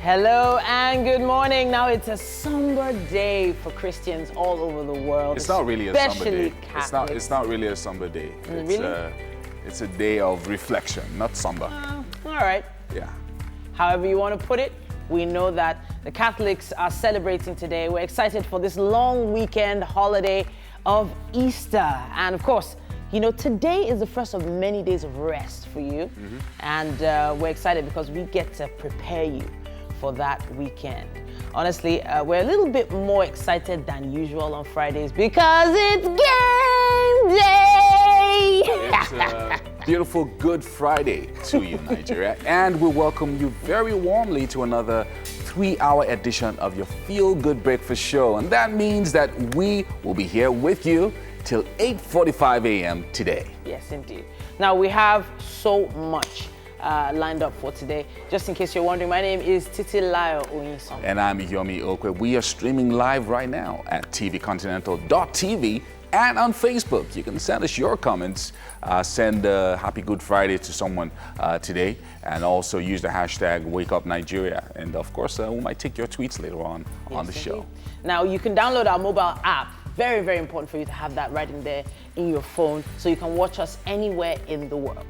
Hello and good morning. Now it's a somber day for Christians all over the world. It's not really a somber day. Catholics. It's not really a somber day. Really? It's a day of reflection, not somber. All right. Yeah. However you want to put it, we know that the Catholics are celebrating today. We're excited for this long weekend holiday of Easter. And of course, you know, today is the first of many days of rest for you. Mm-hmm. And we're excited because we get to prepare you for that weekend. Honestly, we're a little bit more excited than usual on Fridays because it's game day! It's a beautiful Good Friday to you, Nigeria. And we welcome you very warmly to another 3-hour edition of your Feel Good Breakfast Show. And that means that we will be here with you till 8:45 a.m. today. Yes, indeed. Now, we have so much lined up for today. Just in case you're wondering, my name is Titilayo Oyinson. And I'm Yomi Okwe. We are streaming live right now at tvcontinental.tv and on Facebook. You can send us your comments. Send Happy Good Friday to someone today, and also use the hashtag WakeUpNigeria. And of course, we might take your tweets later on the show. Indeed. Now, you can download our mobile app. Very, very important for you to have that right in there in your phone so you can watch us anywhere in the world.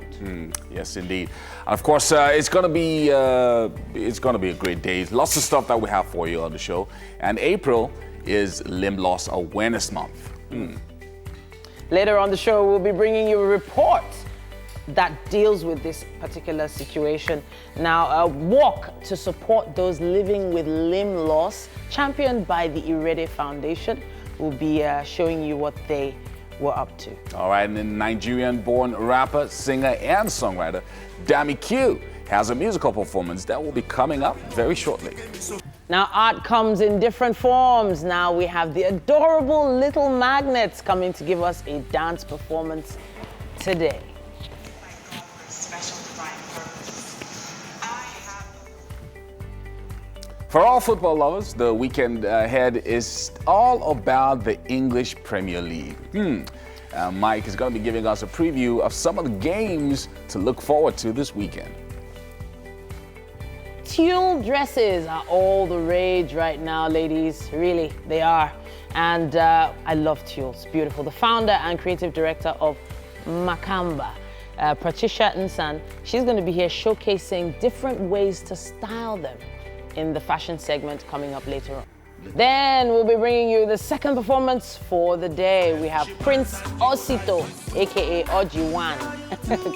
Yes, indeed. And of course, it's gonna be a great day. Lots of stuff that we have for you on the show. And April is Limb Loss Awareness Month. Later on the show, we'll be bringing you a report that deals with this particular situation. Now, a walk to support those living with limb loss, championed by the Irede Foundation, will be showing you what they were up to. All right, and then Nigerian-born rapper, singer, and songwriter Dama Q has a musical performance that will be coming up very shortly. Now, art comes in different forms. Now we have the adorable little magnets coming to give us a dance performance today. For all football lovers, the weekend ahead is all about the English Premier League. Mike is going to be giving us a preview of some of the games to look forward to this weekend. Tulle dresses are all the rage right now, ladies. Really, they are. And I love tulle. It's beautiful. The founder and creative director of Makamba, Patricia Nsan, she's going to be here showcasing different ways to style them in the fashion segment coming up later on. Then we'll be bringing you the second performance for the day. We have Prince Osito, aka Ojiwan,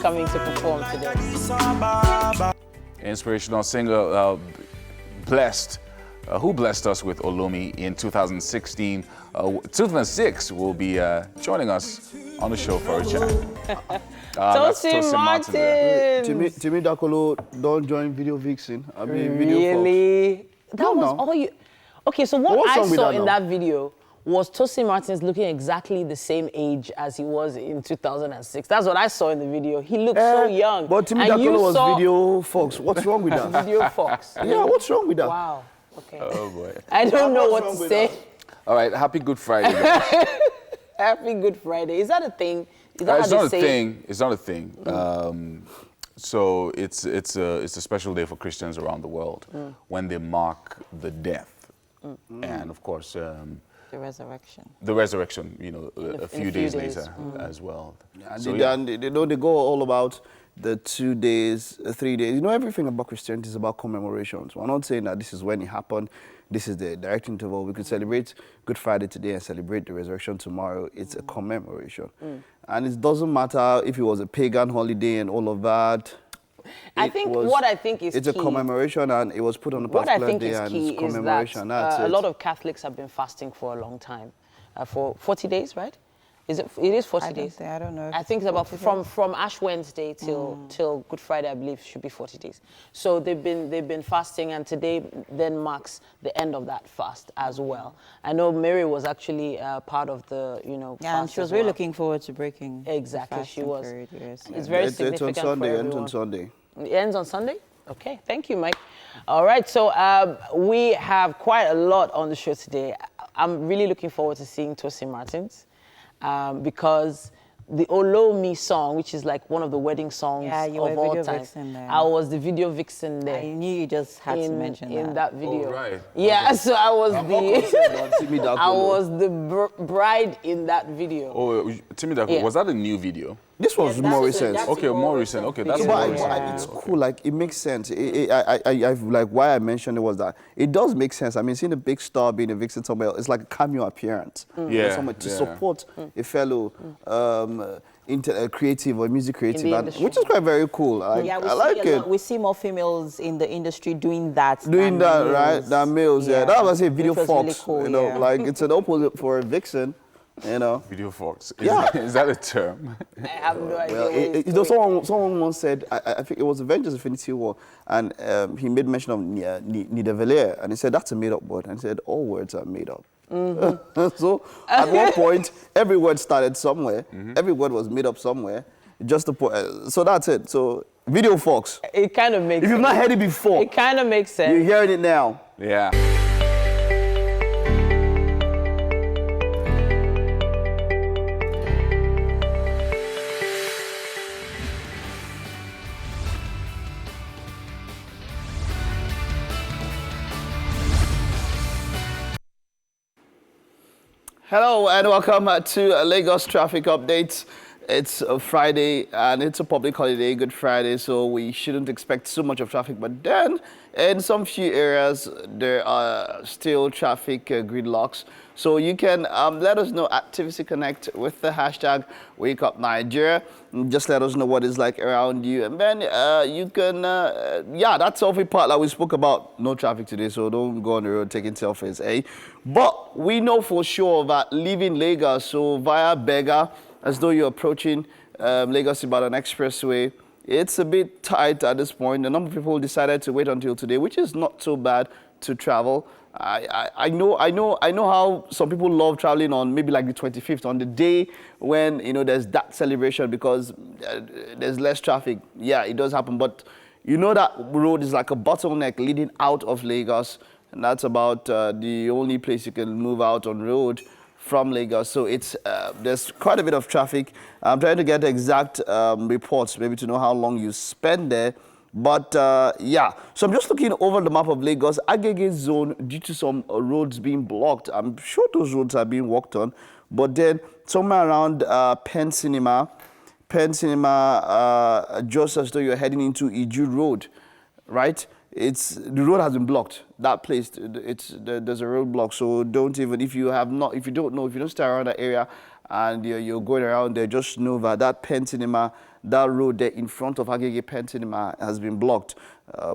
coming to perform today. Inspirational singer who blessed us with Olomi in 2016. 2006 will be joining us on the show for a chat. Tosin Martin. Timmy Dakolo don't join Video Vixen. I mean, Really? Video That was all you... Okay, so what I saw in that video was Tosin Martins looking exactly the same age as he was in 2006. That's what I saw in the video. He looked so young. But Timmy Dakolo was Video Fox. What's wrong with that? Video Fox. Yeah, what's wrong with that? Wow. Okay. Oh boy. I don't know what to say. All right, Happy Good Friday, guys. Happy Good Friday. Is that a thing? Is that It's how not they a say thing. It's not a thing. So it's a special day for Christians around the world when they mark the death and, of course, the resurrection. The resurrection, you know, a few days later as well. Yeah, so they go all about the 2 days, 3 days. You know, everything about Christianity is about commemorations. We're not saying that this is when it happened. This is the direct interval. We could celebrate Good Friday today and celebrate the resurrection tomorrow. It's a commemoration. And it doesn't matter if it was a pagan holiday and all of that. What I think is it's a commemoration, and it was put on a particular day, and it's commemoration. A lot of Catholics have been fasting for a long time, for 40 days, right? It is 40 days. I don't know. I think it's about from Ash Wednesday till Good Friday, I believe, should be 40 days. So they've been fasting, and today then marks the end of that fast as well. I know Mary was actually part of the fast. Yeah, and she was really looking forward to breaking. Exactly, she was. Period, yes. It's very significant on Sunday, for everyone. Ends on Sunday. It ends on Sunday? Okay, thank you, Mike. All right, so we have quite a lot on the show today. I'm really looking forward to seeing Tosin Martins because the Olo Me song, which is like one of the wedding songs Yeah, you of were all video time. vixen there. I was the video vixen there. I knew you just had to mention in that video. Oh, right. Yeah, Okay. so I was I was. was the bride in that video. Oh, Timmy Daku, Yeah. was that a new video? This was Yeah, more that's recent. that's Okay, more recent. Okay, that's video. more But recent. it's cool. Like it makes sense. I like why I mentioned it was that it does make sense. I mean, seeing a big star being a vixen somewhere, it's like a cameo appearance. Yeah, Someone to yeah. support a fellow creative or music creative, industry. which is quite very cool. Yeah, we I see like a it. lot, we see more females in the industry doing that. Doing than that, males. right? Than males, yeah. That was a video Which was fox. really cool, you know, yeah. like it's an opposite for a vixen. You know. Video Fox. Yeah. Is that a term? I have no idea. Well, where it's you know, going. someone once said, I think it was Avengers Infinity War, and he made mention of Nidavellir, and he said, that's a made-up word. And he said, all words are made up. So at one point, every word started somewhere. Every word was made up somewhere. Just to put, so that's it. So Video Fox. It kind of makes If you've not heard it before, It kind of makes sense. you're hearing it now. Yeah. Hello and welcome to Lagos Traffic Updates. It's a Friday and it's a public holiday, Good Friday, so we shouldn't expect so much of traffic. But then, in some few areas, there are still traffic gridlocks. So you can let us know at TVC Connect with the hashtag WakeUpNigeria. Just let us know what it's like around you. And then you can, yeah, that selfie part that we spoke about, no traffic today, so don't go on the road taking selfies, eh? But we know for sure that leaving Lagos, so via Bega, as though you're approaching Lagos-Ibadan Expressway, it's a bit tight at this point. A number of people decided to wait until today, which is not so bad to travel. I know how some people love traveling on maybe like the 25th, on the day when, you know, there's that celebration because there's less traffic. Yeah, it does happen, but you know that road is like a bottleneck leading out of Lagos, and that's about the only place you can move out on road from Lagos. So it's there's quite a bit of traffic. I'm trying to get exact reports, maybe to know how long you spend there. But yeah, so I'm just looking over the map of Lagos, Agege zone, due to some roads being blocked. I'm sure those roads are being worked on. But then somewhere around Penn Cinema, just as though you're heading into Iju Road, right? The road has been blocked. That place, there's a roadblock. So don't even, if you don't stay around that area and you're going around there, just know that Penn Cinema, that road there in front of Agege Penn Cinema has been blocked,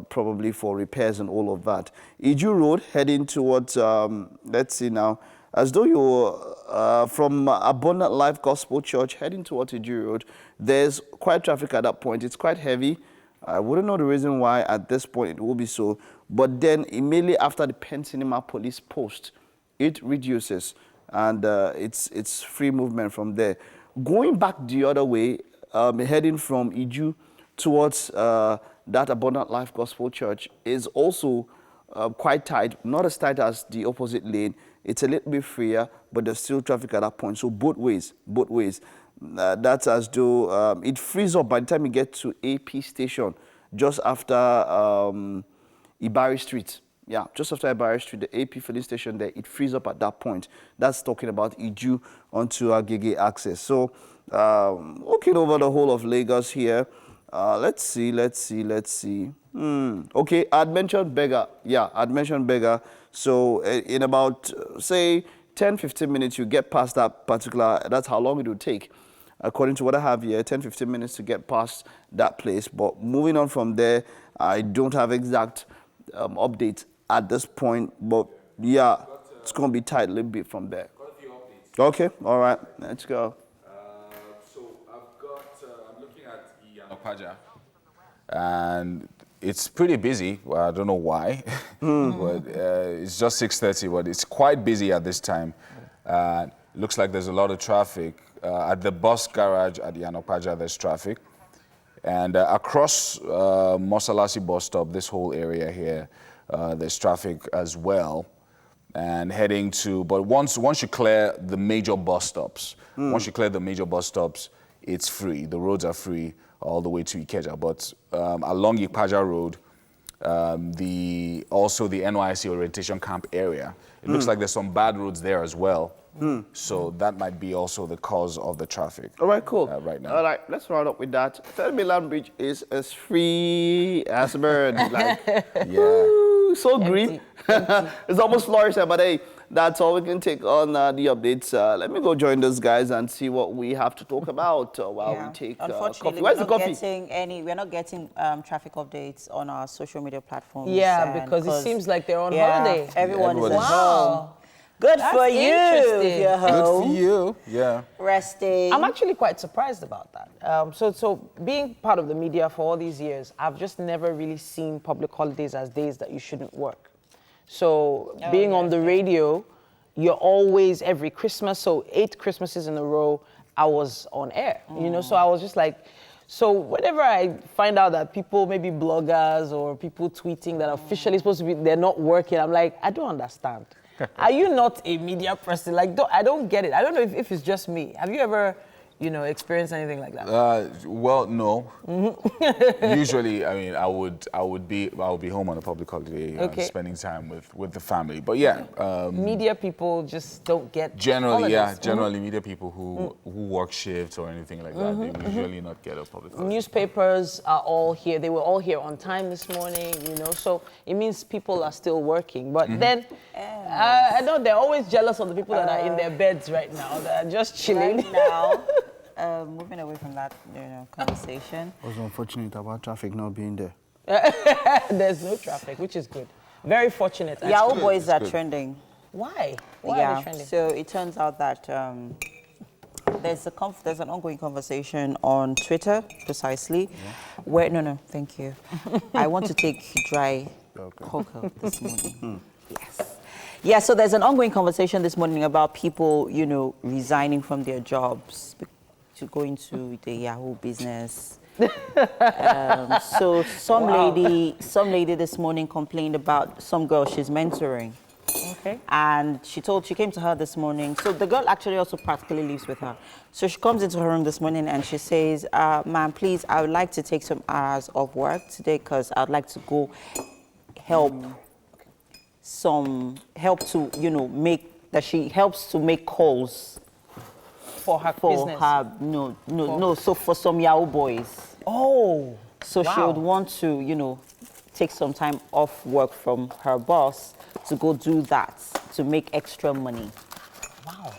probably for repairs and all of that. Iju Road heading towards, let's see now, as though you're from Abundant Life Gospel Church heading towards Iju Road, there's quite traffic at that point. It's quite heavy. I wouldn't know the reason why at this point it will be so, but then immediately after the Penn Cinema police post, it reduces, and it's free movement from there. Going back the other way, heading from Iju towards that Abundant Life Gospel Church is also quite tight, not as tight as the opposite lane. It's a little bit freer, but there's still traffic at that point, so both ways. That's as though it frees up by the time you get to AP Station, just after Ibari Street. Yeah, just after Ibari Street, the AP filling station there, it frees up at that point. That's talking about Iju onto Agege access. So, looking over the whole of Lagos here, let's see. Okay, I'd mentioned Bega. Yeah, I'd mentioned Bega. So, in about, say, 10-15 minutes, you get past that particular, that's how long it would take. According to what I have here, 10-15 minutes to get past that place. But moving on from there, I don't have exact updates at this point. But yeah, it's going to be tight a little bit from there. Got a few updates. Okay, all right, let's go. So I'm looking at Iyanopaja, and it's pretty busy. Well, I don't know why, but it's just 6:30, but it's quite busy at this time. Looks like there's a lot of traffic. At the bus garage at Iyanopaja, there's traffic. And across Mosalasi bus stop, this whole area here, there's traffic as well. And heading to, but once you clear the major bus stops, it's free. The roads are free all the way to Ikeja. But along Ipaja Road, also the NYC orientation camp area, it looks like there's some bad roads there as well. So that might be also the cause of the traffic. All right, cool. Right now. All right, let's round up with that. Third Mainland Bridge is as free as a bird. Like, Yeah. woo, so green. It's almost fluorescent, but hey, that's all we can take on the updates. Let me go join those guys and see what we have to talk about while we take Unfortunately, coffee. Where's the coffee? We're not getting traffic updates on our social media platforms. Yeah, because it seems like they're on holiday. Everyone is at Everybody's- home. Good That's for you. interesting. If you're Good home, for you. Yeah. resting. I'm actually quite surprised about that. So being part of the media for all these years, I've just never really seen public holidays as days that you shouldn't work. So being on the radio, you're always every Christmas. So 8 Christmases in a row, I was on air. You know, so I was just like. So whenever I find out that people, maybe bloggers or people tweeting that are officially supposed to be, they're not working, I'm like, I don't understand. Are you not a media person? Like, I don't get it. I don't know if it's just me. Have you ever, experienced anything like that? Well, no. Usually, I mean, I would be home on a public holiday, spending time with the family. But yeah, Media people just don't get generally, holidays. generally, media people who work shifts or anything like that, they usually not get a public holiday. Newspapers are all here. They were all here on time this morning, so it means people are still working. But then, I know they're always jealous of the people that are in their beds right now, that are just chilling. Right now, moving away from that, conversation. What's unfortunate about traffic not being there? There's no traffic, which is good. Very fortunate. actually. Yahoo boys are good. trending. Why? Why are they trending? So it turns out that there's an ongoing conversation on Twitter, precisely, where thank you. I want to take dry cocoa this morning. Yes. Yeah, so there's an ongoing conversation this morning about people, resigning from their jobs to go into the Yahoo business. So some lady this morning complained about some girl she's mentoring. Okay. And she came to her this morning. So the girl actually also practically lives with her. So she comes into her room this morning and she says, ma'am, please, I would like to take some hours of work today because I'd like to go help she helps to make calls For her business. So for some Yahoo boys. Oh. So she would want to, take some time off work from her boss to go do that, to make extra money. Wow.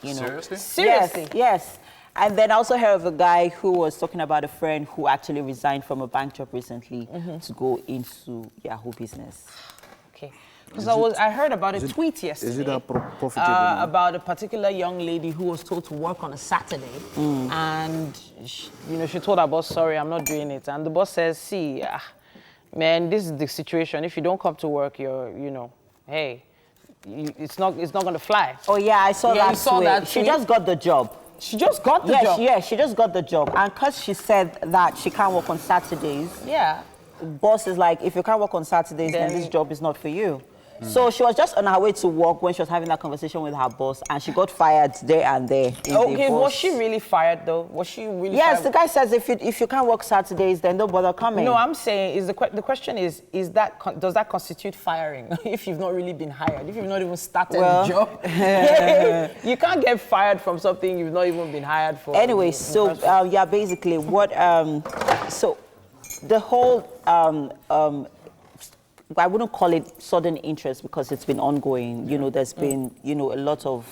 Seriously? Seriously? Yes. And then I also heard of a guy who was talking about a friend who actually resigned from a bank job recently to go into Yahoo business. Okay. Because I heard about a tweet yesterday. Is it profitable? About a particular young lady who was told to work on a Saturday, and she told her boss, "Sorry, I'm not doing it." And the boss says, "See, man, this is the situation. If you don't come to work, it's not going to fly." Oh yeah, I saw that. You saw that She tweet? just got the job. She just got the job. Yeah, she just got the job. And because she said that she can't work on Saturdays, Yeah. boss is like, if you can't work on Saturdays, then this job is not for you. So she was just on her way to work when she was having that conversation with her boss, and she got fired there and there. Okay, was she really fired though? Was she really Yes, fired? the guy says if you can't work Saturdays, then don't bother coming. No, I'm saying the question is does that constitute firing if you've not really been hired, if you've not even started the job? You can't get fired from something you've not even been hired for. Anyway, so basically what so the whole I wouldn't call it sudden interest because it's been ongoing. There's been a lot of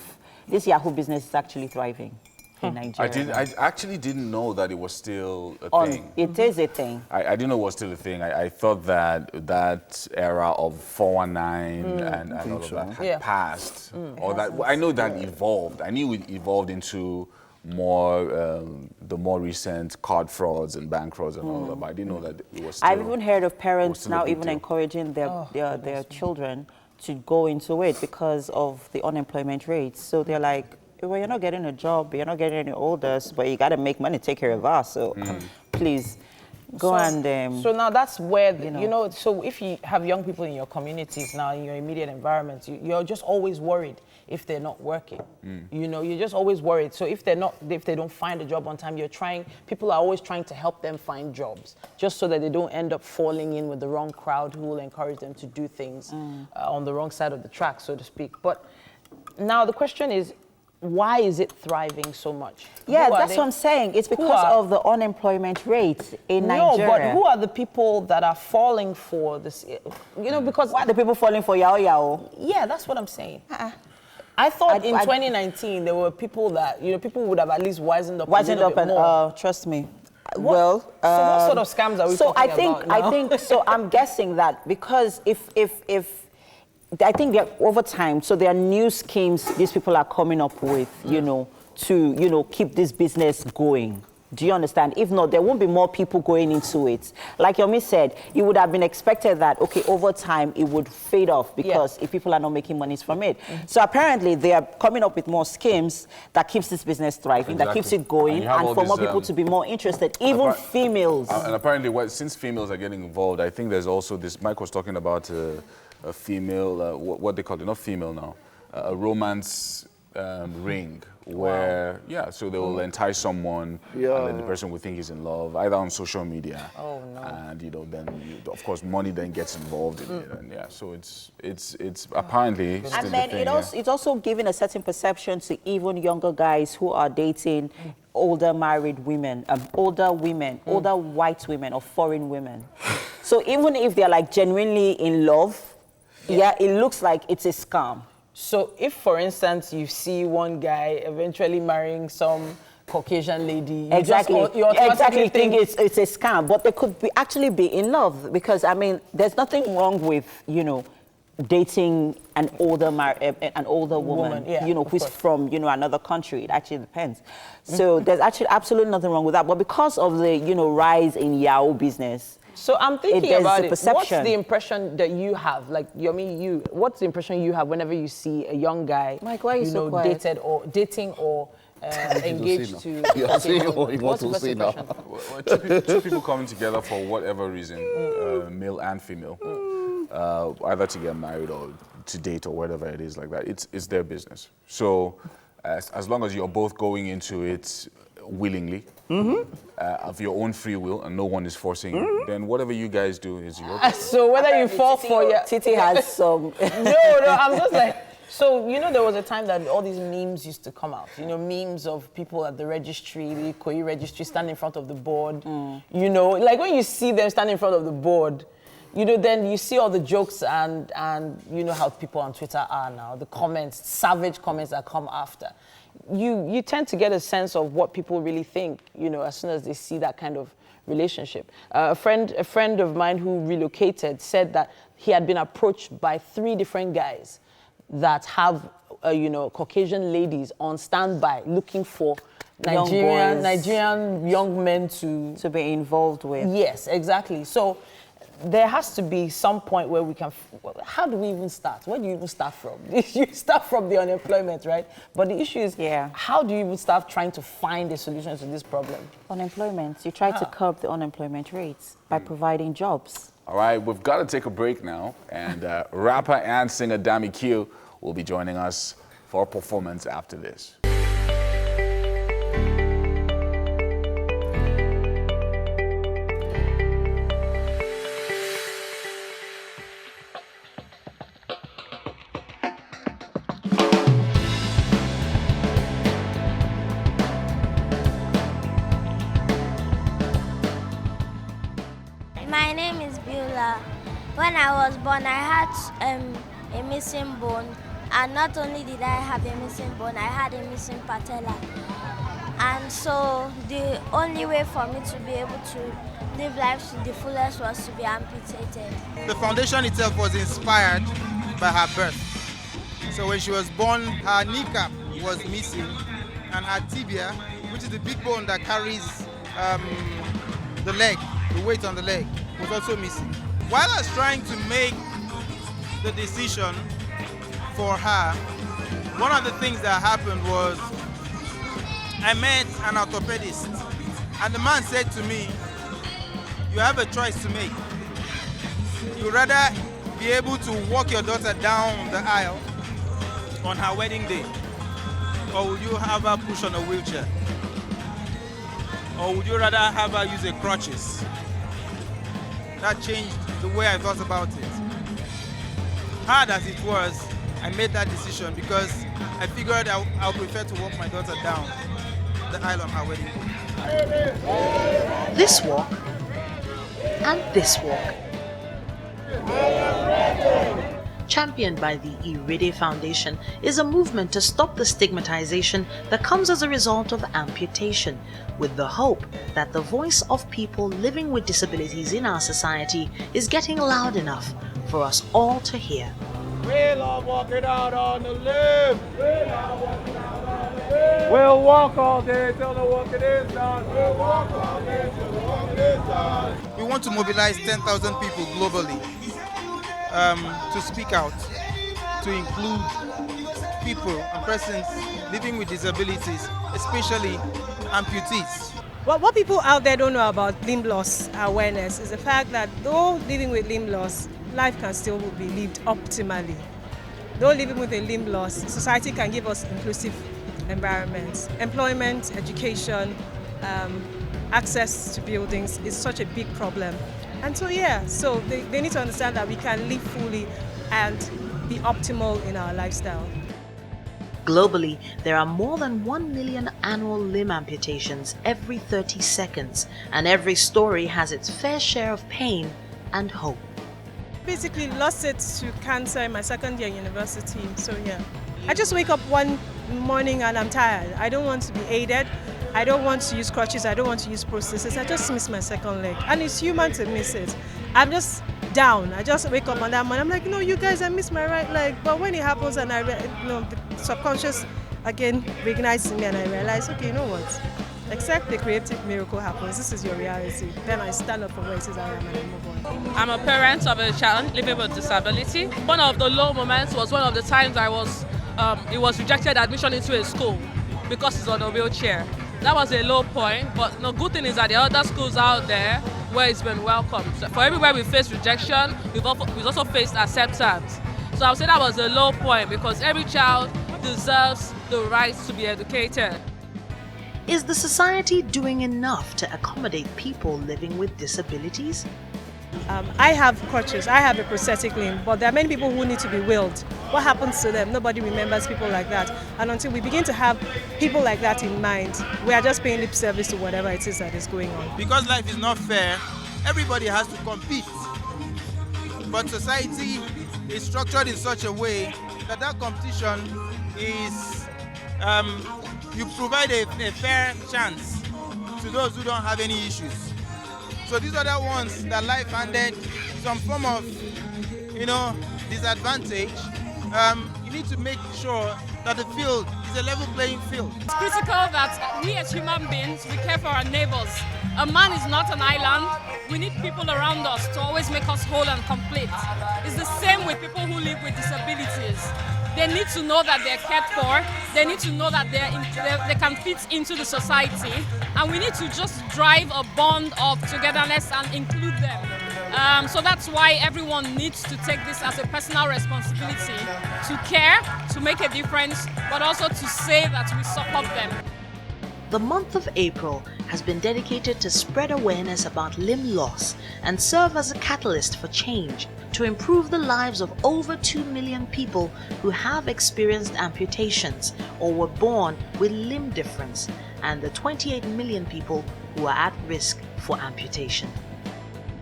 this Yahoo business is actually thriving in Nigeria. I actually didn't know that it was still a thing. It is a thing. I didn't know it was still a thing. I thought that era of 419 and all of that had passed. Or that I know that evolved. I knew it evolved into the more recent card frauds and bank frauds and all of that, but I didn't know that it was still. I've even heard of parents still a now big even deal. encouraging their children to go into it because of the unemployment rates. So they're like, well, you're not getting a job, you're not getting any older, but you got to make money to take care of us. So please. go and so now that's where so if you have young people in your communities now, in your immediate environment, you're just always worried if they're not working. You're just always worried. So if they don't find a job on time, people are always trying to help them find jobs, just so that they don't end up falling in with the wrong crowd who will encourage them to do things on the wrong side of the track, so to speak. But now the question is, why is it thriving so much? Yeah, that's what I'm saying. It's because of the unemployment rate in Nigeria. No, but who are the people that are falling for this? Because... Why are the people falling for yao yao? Yeah, that's what I'm saying. I thought in 2019 there were people that, people would have at least wisened up a little bit more. Trust me. So what sort of scams are we talking about now? I think, so I'm guessing that because I think that over time, so there are new schemes these people are coming up with, to, keep this business going. Do you understand? If not, there won't be more people going into it. Like Yomi said, it would have been expected that, okay, over time, it would fade off because if people are not making monies from it. So apparently, they are coming up with more schemes that keeps this business thriving, that keeps it going, and for more people to be more interested, even females. And apparently, since females are getting involved, I think there's also this, Mike was talking about a female, what they call it, not female now, a romance ring where, so they will entice someone and then the person will think he's in love, either on social media. Oh, no. And, then, of course, money then gets involved in it. And so it's apparently still and then it's also giving a certain perception to even younger guys who are dating older married women, older white women or foreign women. So even if they're like genuinely in love, it looks like it's a scam. So if, for instance, you see one guy eventually marrying some Caucasian lady, you automatically think it's a scam, but they could actually be in love because, I mean, there's nothing wrong with, dating an older woman, who's from, another country. It actually depends. So there's actually absolutely nothing wrong with that. But because of the, rise in Yahoo business, so I'm thinking about it. Perception. What's the impression that you have? Like, what's the impression you have whenever you see a young guy, Mike, why are you so quiet? dating or engaged to? You're saying what you want to say now. Two people coming together for whatever reason, male and female, either to get married or to date or whatever it is like that. It's their business. So as long as you're both going into it willingly, of your own free will, and no one is forcing you, then whatever you guys do is your business. So whether you fall for your... Titi has some... No, I'm just like... So, there was a time that all these memes used to come out. Memes of people at the registry, the Ikoyi registry, standing in front of the board. Like when you see them standing in front of the board, then you see all the jokes and how people on Twitter are now, the comments, savage comments that come after. You tend to get a sense of what people really think, as soon as they see that kind of relationship. A friend of mine who relocated said that he had been approached by 3 different guys that have, Caucasian ladies on standby looking for Nigerian young men to be involved with. Yes, exactly. So there has to be some point where we can, how do we even start? Where do you even start from? You start from the unemployment, right? But the issue is, how do you even start trying to find a solution to this problem? Unemployment. You try to curb the unemployment rates by providing jobs. All right, we've got to take a break now. And rapper and singer Dama Q will be joining us for a performance after this. My name is Beulah. When I was born, I had a missing bone. And not only did I have a missing bone, I had a missing patella. And so the only way for me to be able to live life to the fullest was to be amputated. The foundation itself was inspired by her birth. So when she was born, her kneecap was missing, and her tibia, which is the big bone that carries the leg, the weight on the leg, was also missing. While I was trying to make the decision for her, one of the things that happened was I met an orthopedist, and the man said to me, you have a choice to make. You'd rather be able to walk your daughter down the aisle on her wedding day, or would you have her push on a wheelchair? Or would you rather have her use a crutches? That changed the way I thought about it. Hard as it was, I made that decision because I figured I'll prefer to walk my daughter down the aisle on her wedding day. This walk and this walk. Championed by the Irede Foundation, is a movement to stop the stigmatization that comes as a result of amputation, with the hope that the voice of people living with disabilities in our society is getting loud enough for us all to hear. We'll all walk it out on the limb. We'll walk all day till the walking is done. We'll walk all day till the walking is done. We want to mobilize 10,000 people globally to speak out, to include people and persons living with disabilities, especially amputees. Well, what people out there don't know about limb loss awareness is the fact that though living with limb loss, life can still be lived optimally. Though living with a limb loss, society can give us inclusive environments. Employment, education, access to buildings is such a big problem. And so they need to understand that we can live fully and be optimal in our lifestyle. Globally, there are more than 1 million annual limb amputations every 30 seconds, and every story has its fair share of pain and hope. Basically lost it to cancer in my second year university, so yeah. I just wake up one morning and I'm tired. I don't want to be aided. I don't want to use crutches. I don't want to use prosthesis. I just miss my second leg. And it's human to miss it. I'm just down. I just wake up on that morning. I'm like, no, you guys, I miss my right leg. But when it happens and the subconscious again recognizes me and I realize, okay, you know what? Except the creative miracle happens. This is your reality. Then I stand up from where it is I am and I move on. I'm a parent of a child living with disability. One of the low moments was one of the times it was rejected admission into a school because it's on a wheelchair. That was a low point, but the good thing is that there are other schools out there where it's been welcomed. So for everywhere we face rejection, we've also faced acceptance. So I would say that was a low point because every child deserves the right to be educated. Is the society doing enough to accommodate people living with disabilities? I have crutches, I have a prosthetic limb, but there are many people who need to be wheeled. What happens to them? Nobody remembers people like that. And until we begin to have people like that in mind, we are just paying lip service to whatever it is that is going on. Because life is not fair, everybody has to compete. But society is structured in such a way that competition is, you provide a fair chance to those who don't have any issues. So these are the ones that life handed some form of, disadvantage. You need to make sure that the field is a level playing field. It's critical that we as human beings, we care for our neighbors. A man is not an island. We need people around us to always make us whole and complete. It's the same with people who live with disabilities. They need to know that they're cared for. They need to know that they can fit into the society. And we need to just drive a bond of togetherness and include them. So that's why everyone needs to take this as a personal responsibility to care, to make a difference, but also to say that we support them. The month of April has been dedicated to spread awareness about limb loss and serve as a catalyst for change to improve the lives of over 2 million people who have experienced amputations or were born with limb difference, and the 28 million people who are at risk for amputation.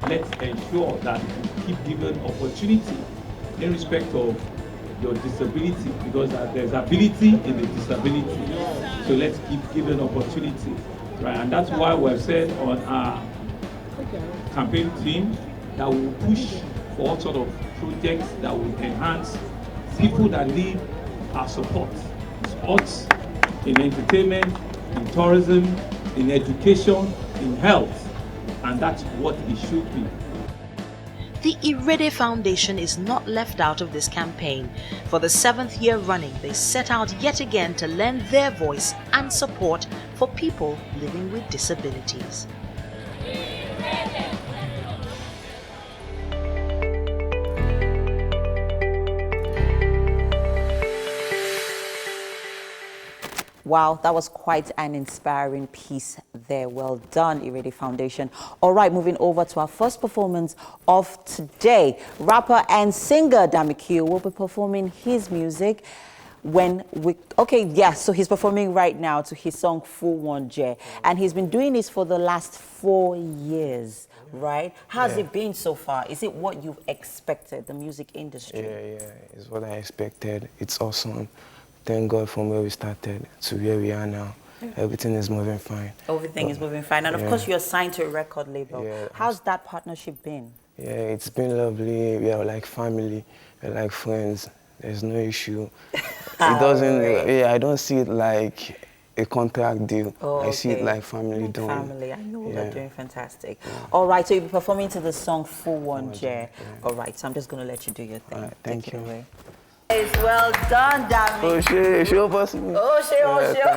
Let's ensure that we keep giving opportunity in respect of your disability, because there's ability in the disability. So let's keep giving opportunity, right? And that's why we've said on our campaign team that we'll push for all sort of projects that will enhance people that need our support. Sports, in entertainment, in tourism, in education, in health. And that's what it should be. The Irede Foundation is not left out of this campaign. For the 7th year running, they set out yet again to lend their voice and support for people living with disabilities. Irede. Wow, that was quite an inspiring piece there. Well done, Irede Foundation. All right, moving over to our first performance of today. Rapper and singer Dama Q will be performing his music so he's performing right now to his song Fu One Je, and he's been doing this for the last 4 years, right? How's it been so far? Is it what you expected, the music industry? Yeah, it's what I expected. It's awesome. Thank God from where we started to where we are now. Everything is moving fine. Everything is moving fine, and of course you're signed to a record label. How's that partnership been? Yeah, it's been lovely. We are like family, we're like friends. There's no issue. It doesn't. I don't see it like a contract deal. I see it like family doing. Family, I know they're doing fantastic. All right, so you'll be performing to the song Fu One Je. All right, so I'm just going to let you do your thing. All right, thank you. Away. Well done, Dami. Show possible.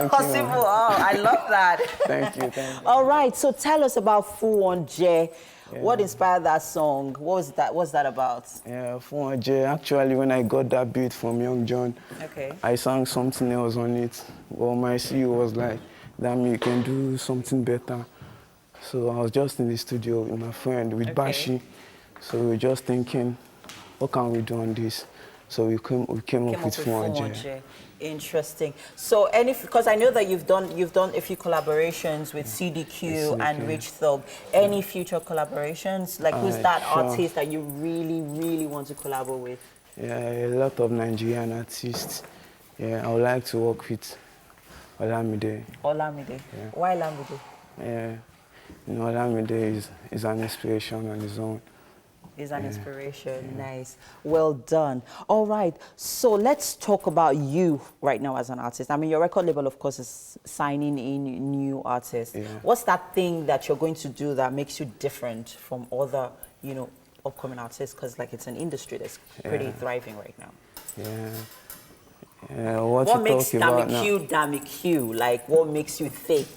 Possible. Oh, I love that. Thank you. All right, so tell us about Fu One Je. What inspired that song? What's that about? Yeah, Fu One Je. Actually, when I got that beat from Young John, I sang something else on it. Well, my CEO was like, Dami, you can do something better. So I was just in the studio with my friend, with Bashi. So we were just thinking, what can we do on this? So we came up with Fu One Je. Interesting. So, because I know that you've done a few collaborations with CDQ and Rich Thug. Any future collaborations? Like, who's that artist that you really, really want to collaborate with? Yeah, a lot of Nigerian artists. Yeah, I would like to work with Olamide. Olamide. Yeah. Why Olamide? Yeah, Olamide is an inspiration on his own. Is an inspiration. Nice. Well done. All right. So let's talk about you right now as an artist. I mean, your record label, of course, is signing in new artists. What's that thing that you're going to do that makes you different from other, upcoming artists? Because, like, it's an industry that's pretty thriving right now. Yeah. What makes Dama Q? Like, what makes you think?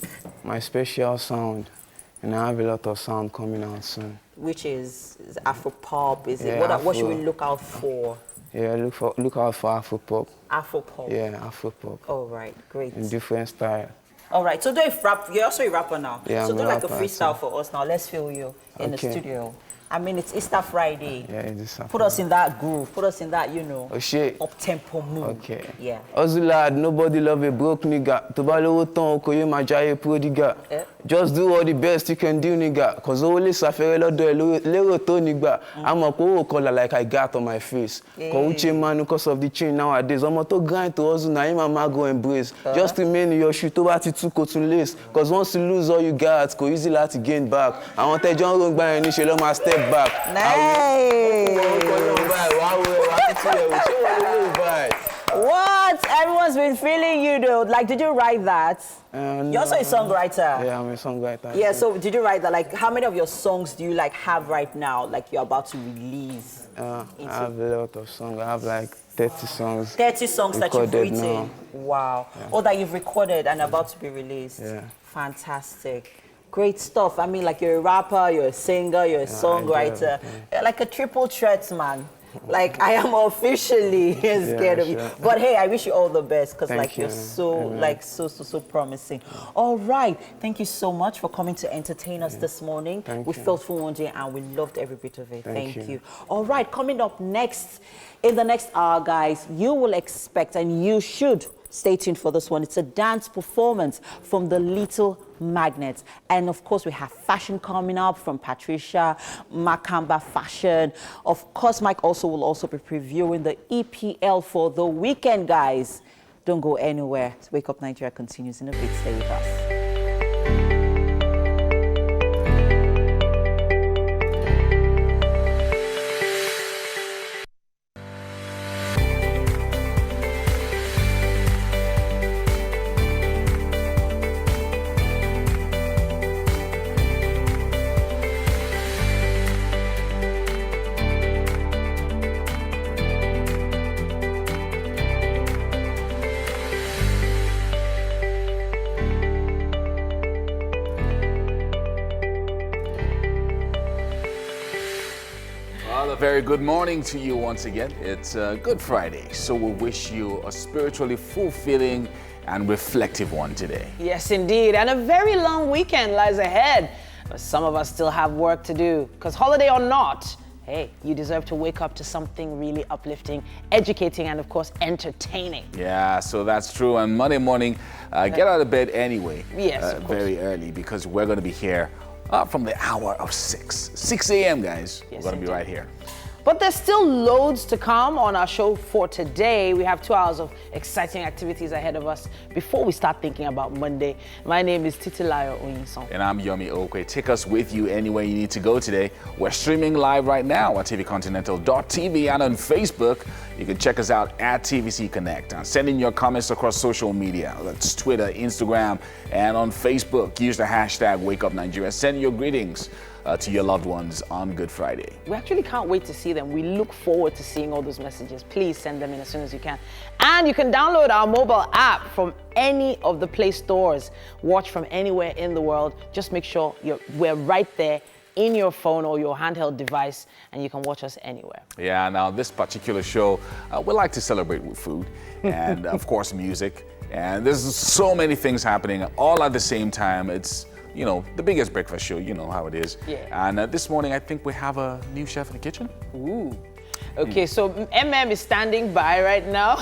My special sound. And I have a lot of sound coming out soon. Which is Afro-pop? Is it what should we look out for? Yeah, look out for Afro-pop. Afro-pop? Yeah, Afro-pop. All right, great. In different style. All right, so you're also a rapper now. Yeah, so do like a freestyle too. For us now. Let's feel you in the studio. I mean, it's Easter Friday. Yeah, it's Easter Friday. Put us in that groove. Put us in that, up-tempo mood. Okay. Yeah. Lad, nobody love a broke nigga. Tobalo ton koye majaye prodiga. Just do all the best you can do, nigga. Cause always suffer a lot do lero to nigga. I'm a cool color like I got on my face. Cause uche man because of the chain nowadays. I'm to grind to us na mama go embrace. Just remain in your shoe to bat it to cotton lace. Cause once you lose all you got, go easy to gain back. I want to John Rock by any shell my step back. What? Everyone's been feeling you though. Like, did you write that? You're also a songwriter. Yeah, I'm a songwriter. Yeah, so did you write that? Like, how many of your songs do you have right now? Like, you're about to release? I have a lot of songs. I have like 30 songs. 30 songs that you've written. Now. Wow. Yeah. Or that you've recorded and about to be released. Yeah. Fantastic. Great stuff. I mean, like, you're a rapper, you're a singer, you're a songwriter. You're like a triple threat, man. Like, I am officially scared of you. But hey, I wish you all the best because you're so promising. All right. Thank you so much for coming to entertain us this morning. We felt Fu One Je and we loved every bit of it. Thank you. All right. Coming up next, in the next hour, guys, you will expect and you should stay tuned for this one. It's a dance performance from the Little Magnets. And of course, we have fashion coming up from Patricia, Makamba Fashion. Of course, Mike will also be previewing the EPL for the weekend, guys. Don't go anywhere. Wake Up Nigeria continues in a bit. Stay with us. Very good morning to you once again. It's Good Friday, so we wish you a spiritually fulfilling and reflective one today. Yes, indeed. And a very long weekend lies ahead. But some of us still have work to do. Because holiday or not, hey, you deserve to wake up to something really uplifting, educating, and of course, entertaining. Yeah, so that's true. And Monday morning, get out of bed anyway. Yes, of course. Very early, because we're going to be here from the hour of 6 a.m., guys. Yes, we're going to be right here. But there's still loads to come on our show for today. We have 2 hours of exciting activities ahead of us before we start thinking about Monday. My name is Titilayo Oyinson. And I'm Yomi Okwe. Take us with you anywhere you need to go today. We're streaming live right now at tvcontinental.tv and on Facebook. You can check us out at TVC Connect. And send in your comments across social media. That's Twitter, Instagram, and on Facebook. Use the hashtag WakeUpNigeria. Send your greetings to your loved ones on Good Friday. We actually can't wait to see them. We look forward to seeing all those messages. Please send them in as soon as you can. And you can download our mobile app from any of the Play stores. Watch from anywhere in the world. Just make sure we're right there in your phone or your handheld device, and you can watch us anywhere. Yeah, now this particular show, we like to celebrate with food and of course music. And there's so many things happening all at the same time. It's, you know, the biggest breakfast show, you know how it is. Yeah. And this morning, I think we have a new chef in the kitchen. Ooh. Okay, so MM is standing by right now.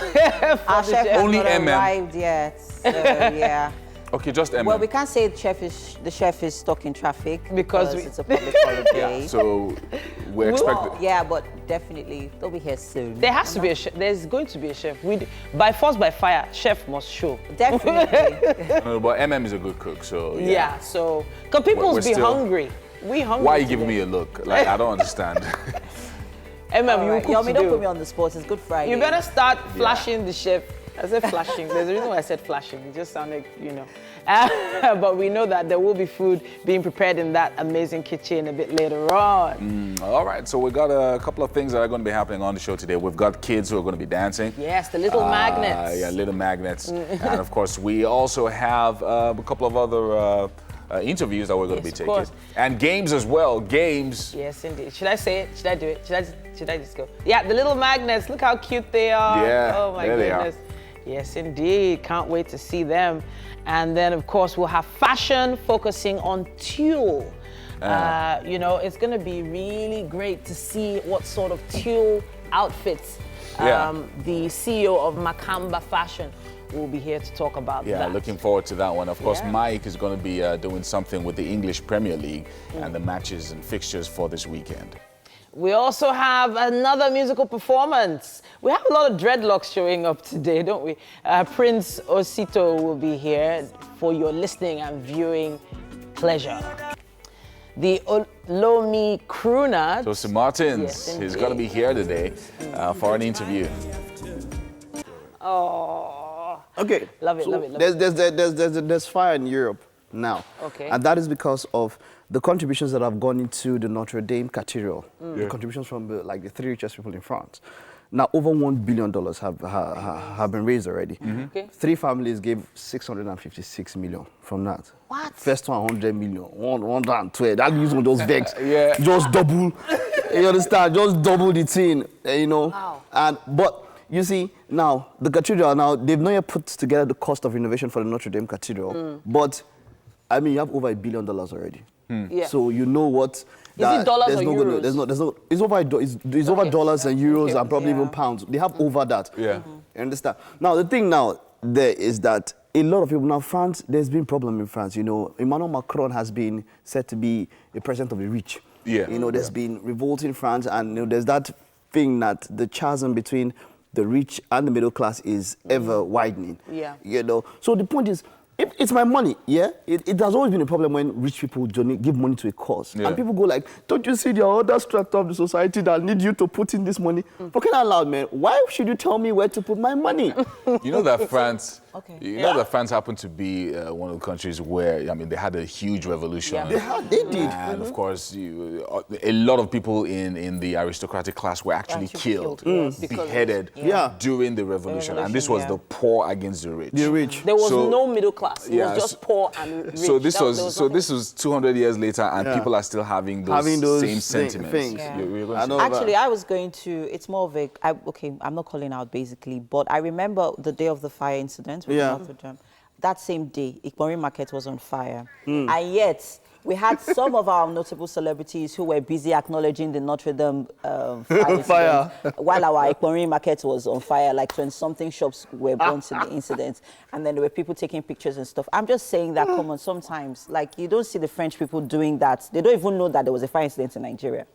Our chef has Only not MM. arrived yet, so yeah. Okay, just MM. Well, we can't say the chef is stuck in traffic because it's a public holiday. Yeah, so we expect. Yeah, but definitely they'll be here soon. There has to be a chef. There's going to be a chef. By force, by fire, chef must show. Definitely. No, but MM is a good cook, so yeah. Yeah, so because people We're be still- hungry. We hungry. Why are you today. giving me a look? Like, I don't understand. MM, you Right. cook Yomi, to don't do. put me on the spot. It's Good Friday. You better start flashing the chef. I said flashing. There's a reason why I said flashing. It just sounded, you know. But we know that there will be food being prepared in that amazing kitchen a bit later on. All right, so we got a couple of things that are going to be happening on the show today. We've got kids who are going to be dancing. Yes, the little magnets. Yeah, little magnets. And of course, we also have a couple of other interviews that we're going to be Yes, of taking. course. And games as well, games. Yes, indeed. Should I say it? Should I do it? Should I just go? Yeah, the little magnets. Look how cute they are. Yeah, Oh my there they are. goodness. Yes, indeed. Can't wait to see them. And then, of course, we'll have fashion focusing on tulle. You know, it's going to be really great to see what sort of tulle outfits the CEO of Makamba Fashion will be here to talk about Yeah, that. looking forward to that one. Of course, Yeah. Mike is going to be doing something with the English Premier League and the matches and fixtures for this weekend. We also have another musical performance. We have a lot of dreadlocks showing up today, don't we? Prince Osito will be here for your listening and viewing pleasure. The Olomi crooner. So, Martins, Yes, he's going to be here today for an interview. Oh, Okay. Love it, so love it, love it. There's fire in Europe now. Okay. And that is because of the contributions that have gone into the Notre Dame Cathedral. The contributions from the 3 richest people in France. Now, over $1 billion have been raised already. Okay. 3 families gave 656 million from that. What? First one, 100 million. 112. That gives one those vex. Yeah. Just double. You understand? Just double the thing. You know. Wow. But you see, now the cathedral. Now they've not yet put together the cost of renovation for the Notre Dame Cathedral. But I mean, you have over $1 billion already. Yeah. So you know what? Is it dollars there's or no euros? There's no. It's over. It's over Okay. dollars and euros Okay. and probably even pounds. They have over that. Yeah. You understand? Now the thing now there is that a lot of people now France. There's been problem in France. You know, Emmanuel Macron has been said to be a president of the rich. Yeah. You know, there's been revolt in France, and you know, there's that thing that the chasm between the rich and the middle class is ever widening. Yeah. You know. So the point is, it's my money, yeah? It has always been a problem when rich people give money to a cause. Yeah. And people go like, don't you see there are other strata of the society that need you to put in this money? Fucking out loud, man. Why should you tell me where to put my money? You know that France, Okay. you know that France happened to be one of the countries where, I mean, they had a huge revolution. Yeah. They did. And of course, a lot of people in the aristocratic class were actually killed, yes, beheaded Yeah. during the revolution. And this was yeah. the poor against the rich. The rich. There was So- no middle class. It Yeah, was just poor and rich. So this There was nothing. this was 200 years later, and Yeah. people are still having those same sentiments. things. Yeah. You're going I to know say- Actually, I was going to, it's more of a, okay, I'm not calling out basically, but I remember the day of the fire incident went with Notre Dame. That same day, Ikpori Market was on fire. Mm. And yet, we had some of our notable celebrities who were busy acknowledging the Notre Dame fire while our Ikpori Market was on fire, like 20-something shops were burnt in the incident. And then there were people taking pictures and stuff. I'm just saying that, come on, sometimes, like, you don't see the French people doing that. They don't even know that there was a fire incident in Nigeria.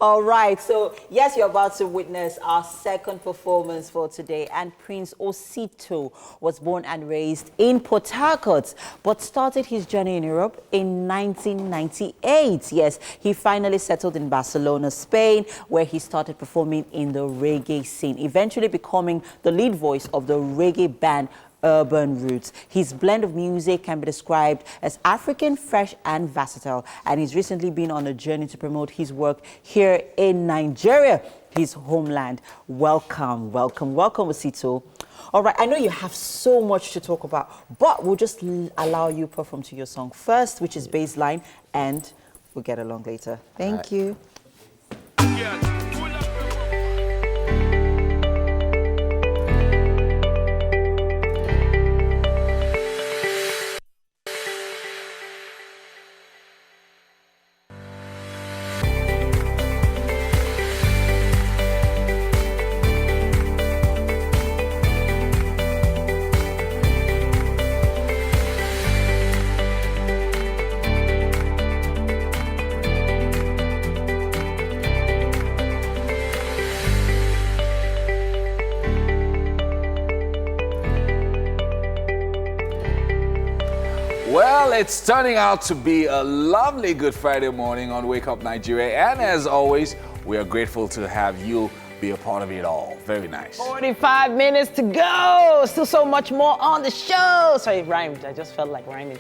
All right, so yes, you're about to witness our second performance for today. And Prince Osito was born and raised in Port Harcourt, but started his journey in Europe in 1998. Yes, he finally settled in Barcelona, Spain, where he started performing in the reggae scene, eventually becoming the lead voice of the reggae band Urban Roots. His blend of music can be described as African, fresh, and versatile. And he's recently been on a journey to promote his work here in Nigeria, his homeland. Welcome, welcome, welcome, Osito. All right, I know you have so much to talk about, but we'll just allow you to perform to your song first, which is Baseline, and we'll get along later. Thank you. Well, it's turning out to be a lovely Good Friday morning on Wake Up Nigeria. And as always, we are grateful to have you be a part of it all. Very nice. 45 minutes to go. Still so much more on the show. Sorry, it rhymed. I just felt like rhyming.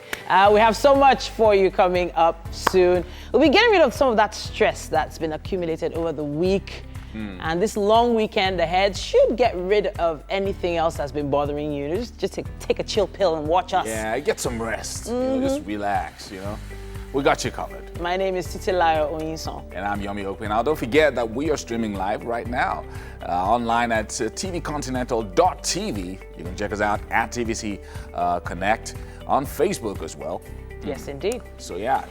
We have so much for you coming up soon. We'll be getting rid of some of that stress that's been accumulated over the week. And this long weekend ahead should get rid of anything else that's been bothering you. Just take a chill pill and watch us. Yeah, get some rest. You know, just relax, you know. We got you covered. My name is Titilayo Oyinson. And I'm Yomi Okwe. Now, don't forget that we are streaming live right now online at tvcontinental.tv. You can check us out at TVC Connect on Facebook as well. Yes, indeed. So yeah,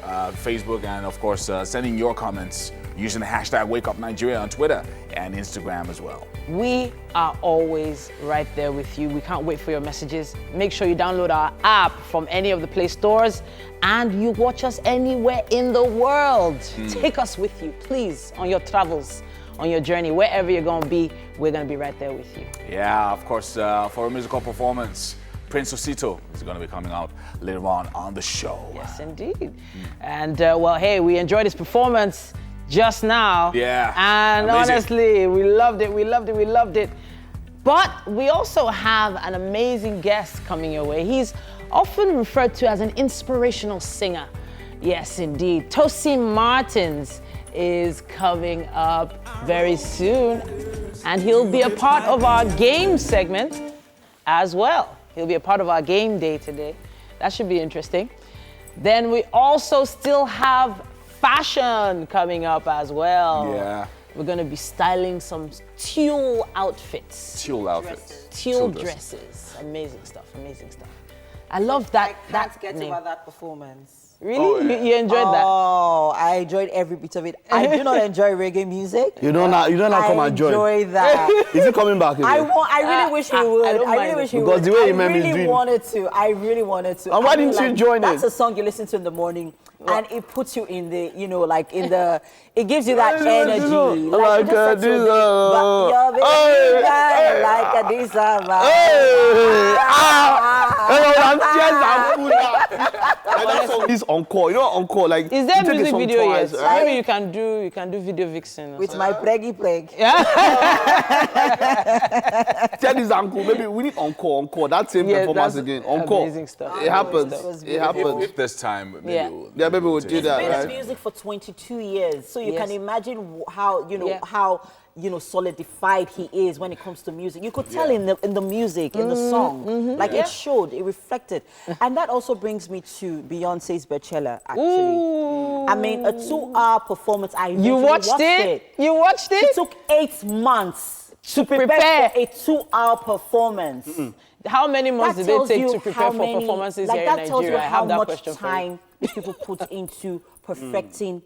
Facebook, and of course sending your comments using the hashtag WakeUpNigeria on Twitter and Instagram as well. We are always right there with you. We can't wait for your messages. Make sure you download our app from any of the Play stores and you watch us anywhere in the world. Take us with you, please, on your travels, on your journey, wherever you're going to be, we're going to be right there with you. Yeah, of course, for a musical performance, Prince Osito is going to be coming out later on the show. Yes, indeed. And well, hey, we enjoyed his performance just now. Yeah. And amazing. honestly, we loved it, we loved it, we loved it. But we also have an amazing guest coming your way. He's often referred to as an inspirational singer. Yes, indeed. Tosin Martins is coming up very soon. And he'll be a part of our game segment as well. He'll be a part of our game day today. That should be interesting. Then we also still have fashion coming up as well. Yeah. We're going to be styling some tulle outfits. Tulle outfits. Tulle dresses. Amazing stuff, amazing stuff. I love that. I can't get over that performance. Really? Oh, yeah. You enjoyed that? Oh, I enjoyed every bit of it. I do not enjoy reggae music. You don't come and join. I enjoy that. Is he coming back again? I really wish he would. I really wish he would. Because the way Imam is doing. I really wanted to. And why didn't you join it? That's a song you listen to in the morning. And it puts you in the, you know, like in the, it gives you that energy. Like this. Like this. That song is encore. You know encore. Like, is there music video yet? Right? Maybe you can do video vixen. With my preggy plague. Yeah. Tell his uncle, maybe we need encore. That same performance again. Encore. Amazing stuff. It happens. It happens. If this time, maybe maybe we'll do that. He's been in music for 22 years, so you can imagine how, you know, how you know, solidified he is when it comes to music. You could tell in the music, in the song, like it showed, it reflected. And that also brings me to Beyonce's Bachelor, actually. Ooh. I mean, a 2-hour performance. You watched it? You watched it? She took 8 months to prepare for a 2-hour performance. How many months did they take to prepare for performances here in Nigeria? That tells you how much time time these people put into perfecting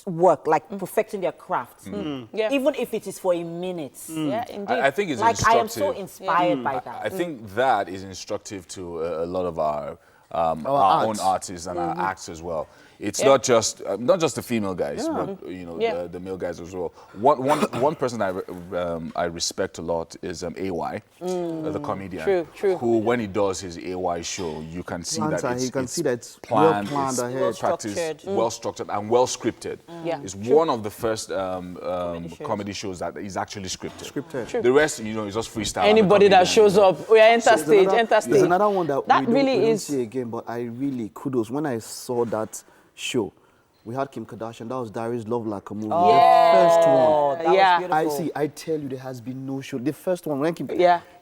work, like perfecting their craft. Even if it is for a minute. Yeah, indeed. I think it's like instructive. I am so inspired by that. I think that is instructive to a lot of our own artists and our acts as well. It's not just the female guys, but you know the male guys as well. One person I respect a lot is AY, the comedian. True. Who, when he does his AY show, you can see it's planned, planned, ahead, well practiced, well structured, and well scripted. It's one of the first comedy shows that is actually scripted. The rest, you know, is just freestyle. Anybody that shows up, we are enter stage. There's another one that we really don't see again, but I really kudos when I saw that show. We had Kim Kardashian. That was Diary's Love Like a Movie. Oh, the first one. That was beautiful. I tell you, there has been no show. The first one, when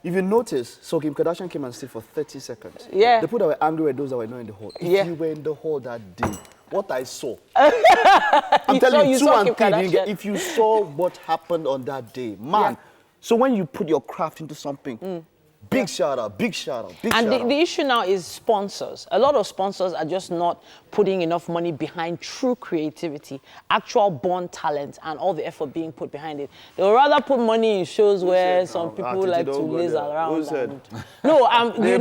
if you notice, so Kim Kardashian came and stayed for 30 seconds. The people that were angry were those that were not in the hall. If you were in the hall that day, what I saw. I'm telling you, 2 and 3, if you saw what happened on that day, man. So when you put your craft into something, big shout out, big shout out, big shout out. And the issue now is sponsors. A lot of sponsors are just not putting enough money behind true creativity, actual born talent, and all the effort being put behind it. They would rather put money in shows where some people like to laze around. You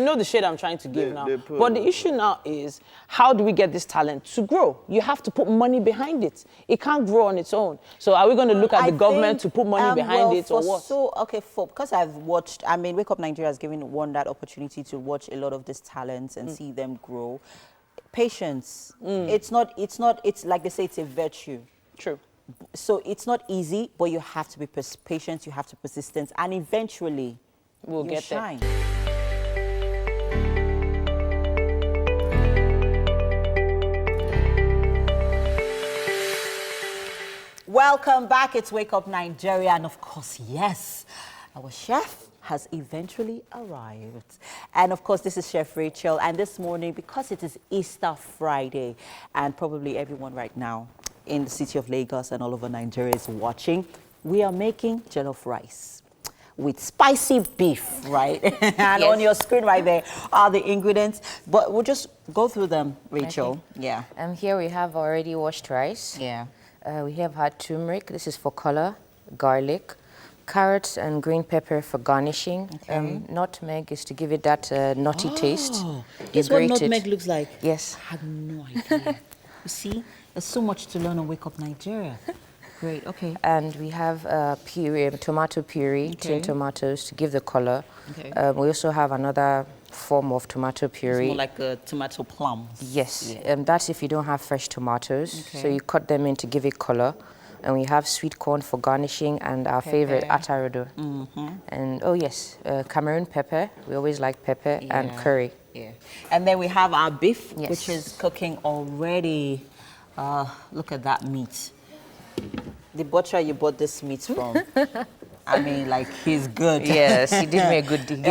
know the shade I'm trying to give now. But the issue now is, how do we get this talent to grow? You have to put money behind it. It can't grow on its own. So are we going to look at the government to put money behind it or what? Because I've watched, I mean, Wake Up Nigeria has given one that opportunity to watch a lot of these talents and see them grow. Patience. It's like they say, it's a virtue. True. So it's not easy, but you have to be patient, you have to persistence, and eventually we'll get shine. there. Welcome back. It's Wake Up Nigeria, and of course, yes, our chef has eventually arrived. And of course, this is Chef Rachel. And this morning, because it is Easter Friday, and probably everyone right now in the city of Lagos and all over Nigeria is watching, we are making jollof rice with spicy beef, right? And on your screen right there are the ingredients. But we'll just go through them, Rachel. Okay. Yeah. Here we have already washed rice. Yeah. We have had turmeric. This is for color, garlic, carrots and green pepper for garnishing. Okay. Nutmeg is to give it that nutty taste. This is what nutmeg looks like? Yes. I had no idea. You see, there's so much to learn on Wake Up Nigeria. Great, okay. And we have puree, tomato puree, tinned tomatoes to give the color. Okay. We also have another form of tomato puree. It's more like a tomato plum. Yes, that's if you don't have fresh tomatoes. So you cut them in to give it color. And we have sweet corn for garnishing and our favorite atarodo. And Cameroon pepper. We always like pepper and curry. Yeah. And then we have our beef, which is cooking already. Look at that meat. The butcher you bought this meat from, I mean, like, he's good. Yes, he did me a good deal.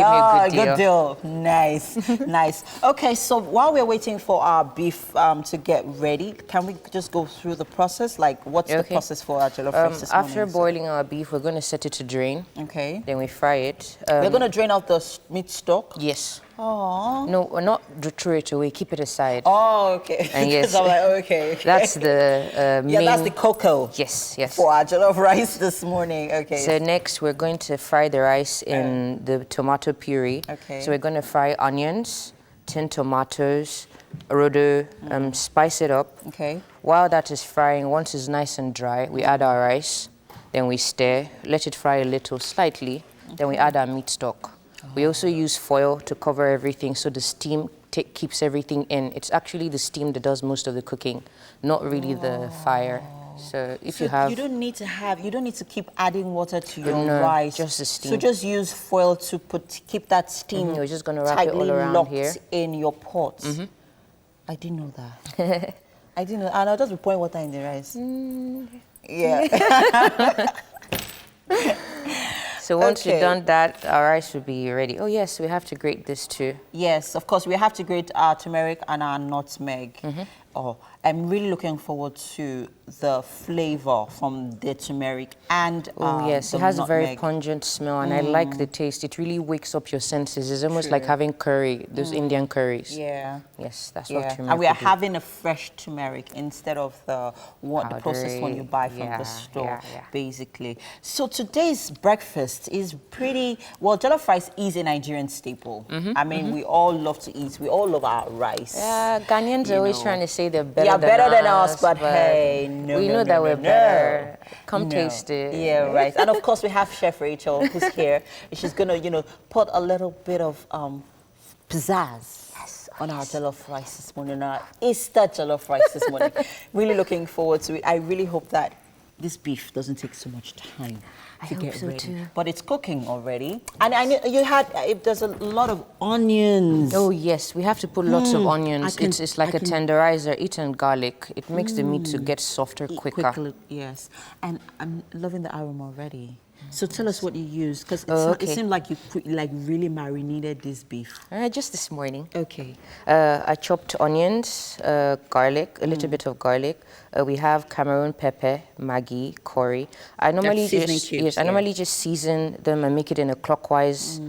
Good deal. Nice, nice. Okay, so while we're waiting for our beef to get ready, can we just go through the process? Like, what's the process for our jollof rice this morning? After boiling our beef, we're going to set it to drain. Okay. Then we fry it. We're going to drain out the meat stock? Yes. Oh. No, we're not throw it away. Keep it aside. Oh, okay. And yes, I'm like, okay. That's the main. Yeah, that's the cocoa. Yes. For our jollof rice this morning. Okay. So next, we're going to fry the rice in the tomato puree. Okay. So we're going to fry onions, tinned tomatoes, rodo, spice it up. Okay. While that is frying, once it's nice and dry, we add our rice. Then we stir, let it fry a little, slightly. Then we add our meat stock. We also use foil to cover everything so the steam keeps everything in. It's actually the steam that does most of the cooking, not really the fire. So if you have... You don't need to keep adding water to your rice. Just the steam. So just use foil to keep that steam We're just going to wrap it all around here. In your pot. I didn't know that. I didn't know. And I'll just be pouring water in the rice. Yeah. So once you've done that, our rice will be ready. Oh yes, we have to grate this too. Yes, of course, we have to grate our turmeric and our nutmeg. Oh, I'm really looking forward to the flavor from the turmeric and oh yes, the it has nutmeg. a very pungent smell, and I like the taste. It really wakes up your senses. It's almost like having curry, those Indian curries. Yeah. Yes, that's what turmeric And we are will do. having a fresh turmeric instead of the processed one you buy from the store, basically. So today's breakfast is pretty, well, jollof rice is a Nigerian staple. I mean, we all love to eat. We all love our rice. Yeah, Ghanaians are always trying to say they're better Yeah, than better us. than us, but hey, we know that we're better. Come taste it. Yeah, right. And of course, we have Chef Rachel, who's here. She's gonna, you know, put a little bit of pizzazz on our jollof rice this morning, our Easter jollof rice this morning. Really looking forward to it. I really hope that this beef doesn't take so much time to get ready. Too. But it's cooking already. And I know you had, there's a lot of onions. Oh yes, we have to put lots of onions. It's like a tenderizer, eaten garlic. It makes the meat to get softer quicker. Yes, and I'm loving the aroma already. So tell us what you use, because it seemed like you really marinated this beef. Just this morning. Okay. I chopped onions, garlic, a little bit of garlic. We have Cameroon pepper, Maggi, curry. I normally just season them and make it in a clockwise.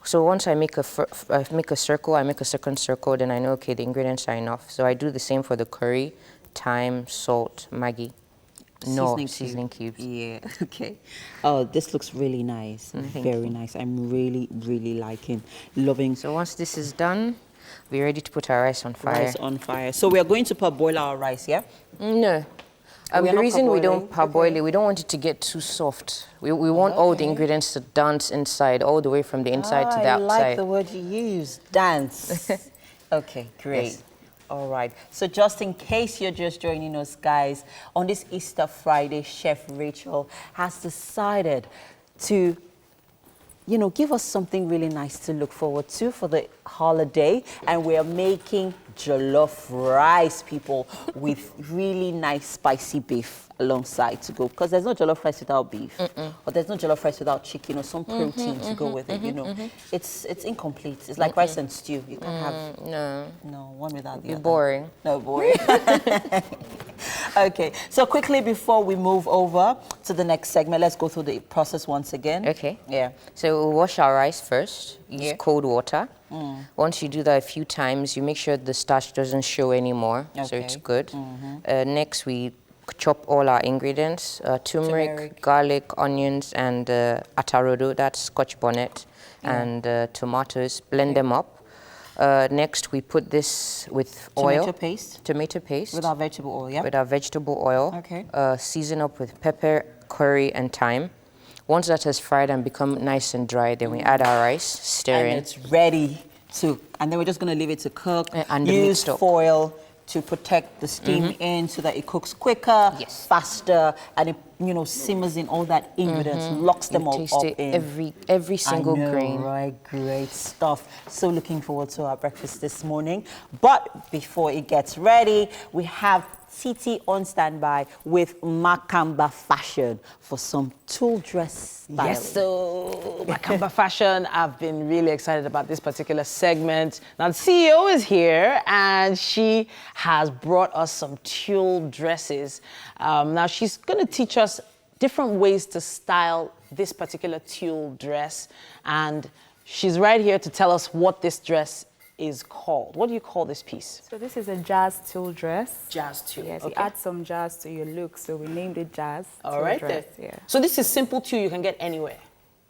So once I make a circle, I make a second circle, then I know, okay, the ingredients are enough. So I do the same for the curry, thyme, salt, Maggi. Seasoning cubes. Yeah, okay. Oh, this looks really nice. Very nice. I'm really, really loving. So once this is done, we're ready to put our rice on fire. Rice on fire. So we are going to parboil our rice, yeah? No. The reason we don't parboil it, we don't want it to get too soft. We want all the ingredients to dance inside, all the way from the inside to the outside. I like the word you use, dance. Okay, great. Yes. All right. So just in case you're just joining us, guys, on this Easter Friday, Chef Rachel has decided to, you know, give us something really nice to look forward to for the holiday. And we're making jollof rice, people, with really nice spicy beef alongside to go. Because there's no jollof rice without beef. Or there's no jollof rice without chicken or some protein to go with it, you know. It's incomplete. It's like rice and stew. You can't have no one without the other. Boring. No, boring. Okay, so quickly before we move over to the next segment, let's go through the process once again. Okay. Yeah. So we'll wash our rice first. Use cold water. Once you do that a few times, you make sure the starch doesn't show anymore, so it's good. Next, we chop all our ingredients, turmeric, garlic, onions, and atarodo, that's Scotch bonnet, and tomatoes, blend them up. Next, we put this with oil. Tomato paste. With our vegetable oil, yeah? With our vegetable oil. Okay. Season up with pepper, curry, and thyme. Once that has fried and become nice and dry, then we add our rice, stir in. And it's ready to, and then we're just going to leave it to cook. And use foil to protect the steam in so that it cooks quicker, faster, and it, you know, simmers in all that ingredients, locks them all up in. Every single grain. Right, great stuff. So looking forward to our breakfast this morning. But before it gets ready, we have Titi on standby with Makamba fashion for some tulle dress styling. Yes, so Makamba fashion, I've been really excited about this particular segment. Now the CEO is here and she has brought us some tulle dresses. Now she's going to teach us different ways to style this particular tulle dress, and she's right here to tell us what this dress is called. What do you call this piece? So this is a jazz tulle dress. Jazz tulle. Yes, you add some jazz to your look, so we named it jazz All right dress. then. Yeah. So this is simple tulle you can get anywhere.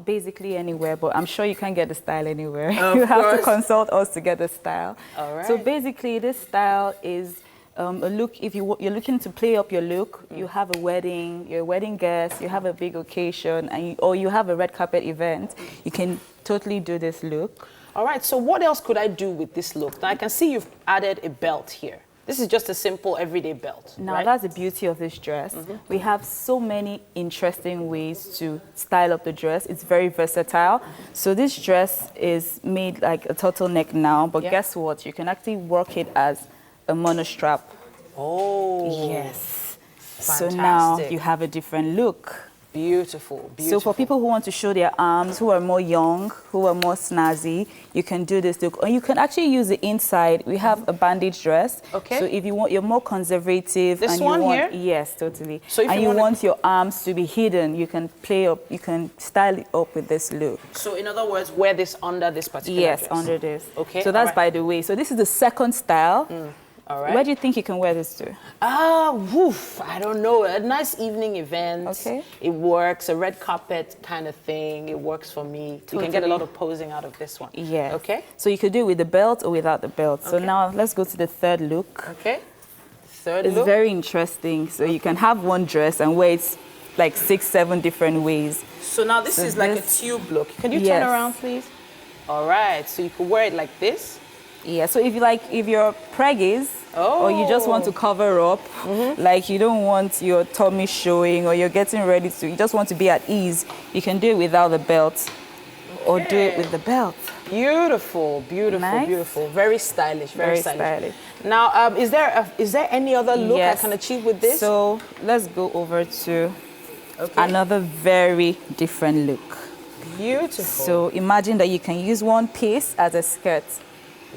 Basically anywhere, but I'm sure you can't get the style anywhere. Of you have course. to consult us to get the style. All right. So basically this style is a look, if you're looking to play up your look, you have a wedding, you're a wedding guest, you have a big occasion, and or you have a red carpet event, you can totally do this look. All right, so what else could I do with this look? Now I can see you've added a belt here. This is just a simple everyday belt, Now right? that's the beauty of this dress. We have so many interesting ways to style up the dress. It's very versatile. So this dress is made like a turtleneck now, but guess what? You can actually work it as a monostrap. Oh. Yes. So now Fantastic. you have a different look. Beautiful, So beautiful. for people who want to show their arms, who are more young, who are more snazzy, you can do this look. Or you can actually use the inside. We have a bandage dress. Okay. So if you want, you're more conservative. This and you one want, here? Yes, totally. So if and you you wanna- want your arms to be hidden, you can play up, you can style it up with this look. So in other words, wear this under this particular Yes, dress. under this. Okay, So that's all by right. the way. So this is the second style. All right. Where do you think you can wear this to? Woof, I don't know. A nice evening event. Okay. It works. A red carpet kind of thing. It works for me. You can get a Totally. lot of posing out of this one. Yes. Okay. So you could do it with the belt or without the belt. So Okay. now let's go to the third look. Okay. Third It's look. very interesting. So you can have one dress and wear it like 6, 7 different ways. So now this So is like a this- tube look. Can you Yes. turn around, please? All right. So you could wear it like this. Yeah, so if you're preggies or you just want to cover up, like you don't want your tummy showing or you're getting ready to, you just want to be at ease, you can do it without the belt or do it with the belt. Beautiful, beautiful, Nice. beautiful. Very stylish, very, Very stylish. Now, is there any other look Yes. I can achieve with this? So let's go over to another very different look. Beautiful. So imagine that you can use one piece as a skirt.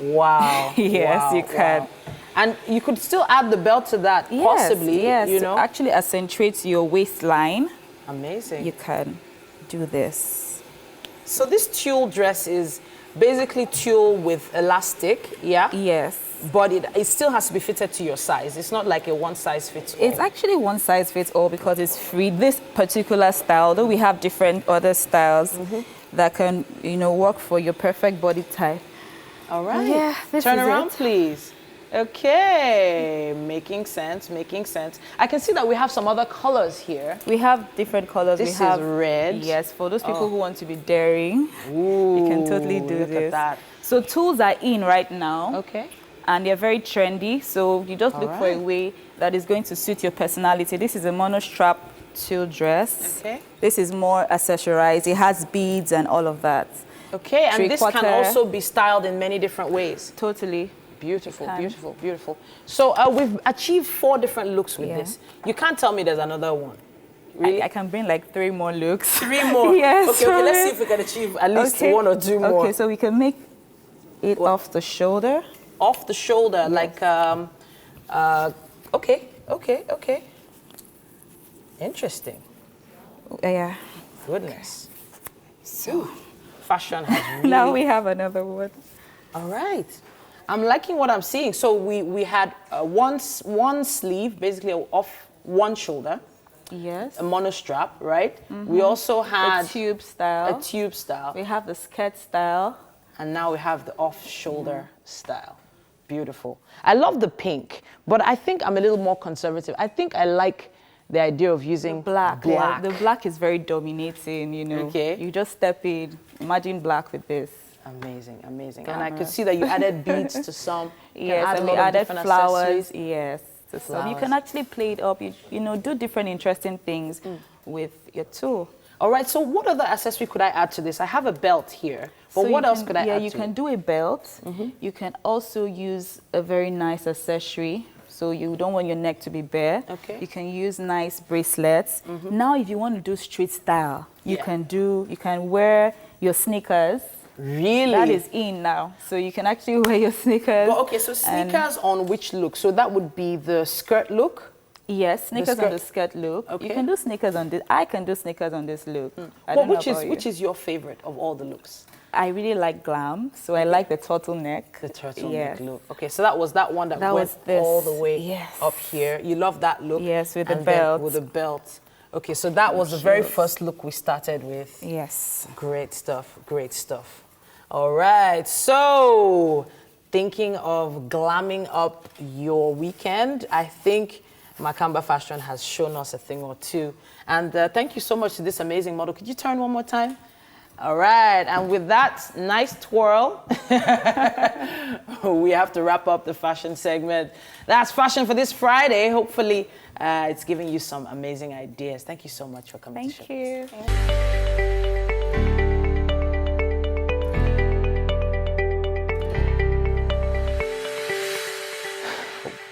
Wow. Yes, wow, you can. wow. And you could still add the belt to that, possibly. Yes, You to know. actually accentuate your waistline. Amazing. You can do this. So this tulle dress is basically tulle with elastic, yeah? Yes. But it still has to be fitted to your size. It's not like a one size fits all. It's actually one size fits all because it's free. This particular style, though we have different other styles that can, work for your perfect body type. All right. Yeah, this Turn is around, it. please. Okay, making sense, making sense. I can see that we have some other colors here. We have different colors. This we have is red. Yes, for those people Oh. who want to be daring, you can totally do look this. at that. So tools are in right now. Okay. And they're very trendy. So you just look for a right. way that is going to suit your personality. This is a monostrap tulle dress. Okay. This is more accessorized. It has beads and all of that. Okay, and this can Three-quarter. also be styled in many different ways. Totally. Beautiful, can. beautiful, beautiful. So we've achieved 4 different looks with Yeah. this. You can't tell me there's another one. Really? I can bring like 3 more looks. 3 more? Yes. Okay, let's see if we can achieve at least 1 or 2 more. Okay, so we can make it off the shoulder. Off the shoulder, like, okay. Interesting. Yeah. Goodness. So Fashion has really... now we have another one. All right. I'm liking what I'm seeing. So we had one sleeve, basically off one shoulder, Yes. a monostrap, right? We also had A tube style. a tube style. We have the skirt style. And now we have the off-shoulder style. Beautiful. I love the pink, but I think I'm a little more conservative. I think I like the idea of using Black. black. Yeah, the black is very dominating, Okay. You just step in. Imagine black with this. Amazing, amazing. And I could Glamorous. see that you added beads to some. You can Yes, add a and lot we of added different flowers. accessories. Yes. To some. You Flowers. can actually play it up. Do different interesting things with your tool. All right, so what other accessory could I add to this? I have a belt here, but So what you else can- could I add Yeah, to you can it? do a belt. You can also use a very nice accessory. So you don't want your neck to be bare. Okay. You can use nice bracelets. Now, if you want to do street style, you can wear your sneakers. Really? That is in now. So you can actually wear your sneakers. Well, okay, so and- sneakers on which look? So that would be the skirt look? Yes, sneakers on the skirt look. Okay. You can do sneakers on this. I can do sneakers on this look. I Well, don't know which about you. is your favorite of all the looks? I really like glam, so I like the turtleneck. The turtleneck Yes. look. Okay, so that was that one that That went was this. all the way Yes. up here. You love that look? Yes, with the And then belt. with the belt. Okay, so that was the very Shoes. first look we started with. Yes. Great stuff, great stuff. All right, so thinking of glamming up your weekend, I think Makamba Fashion has shown us a thing or two. And thank you so much to this amazing model. Could you turn one more time? All right, and with that nice twirl, we have to wrap up the fashion segment. That's fashion for this Friday. Hopefully, it's giving you some amazing ideas. Thank you so much for coming to show. Thank you.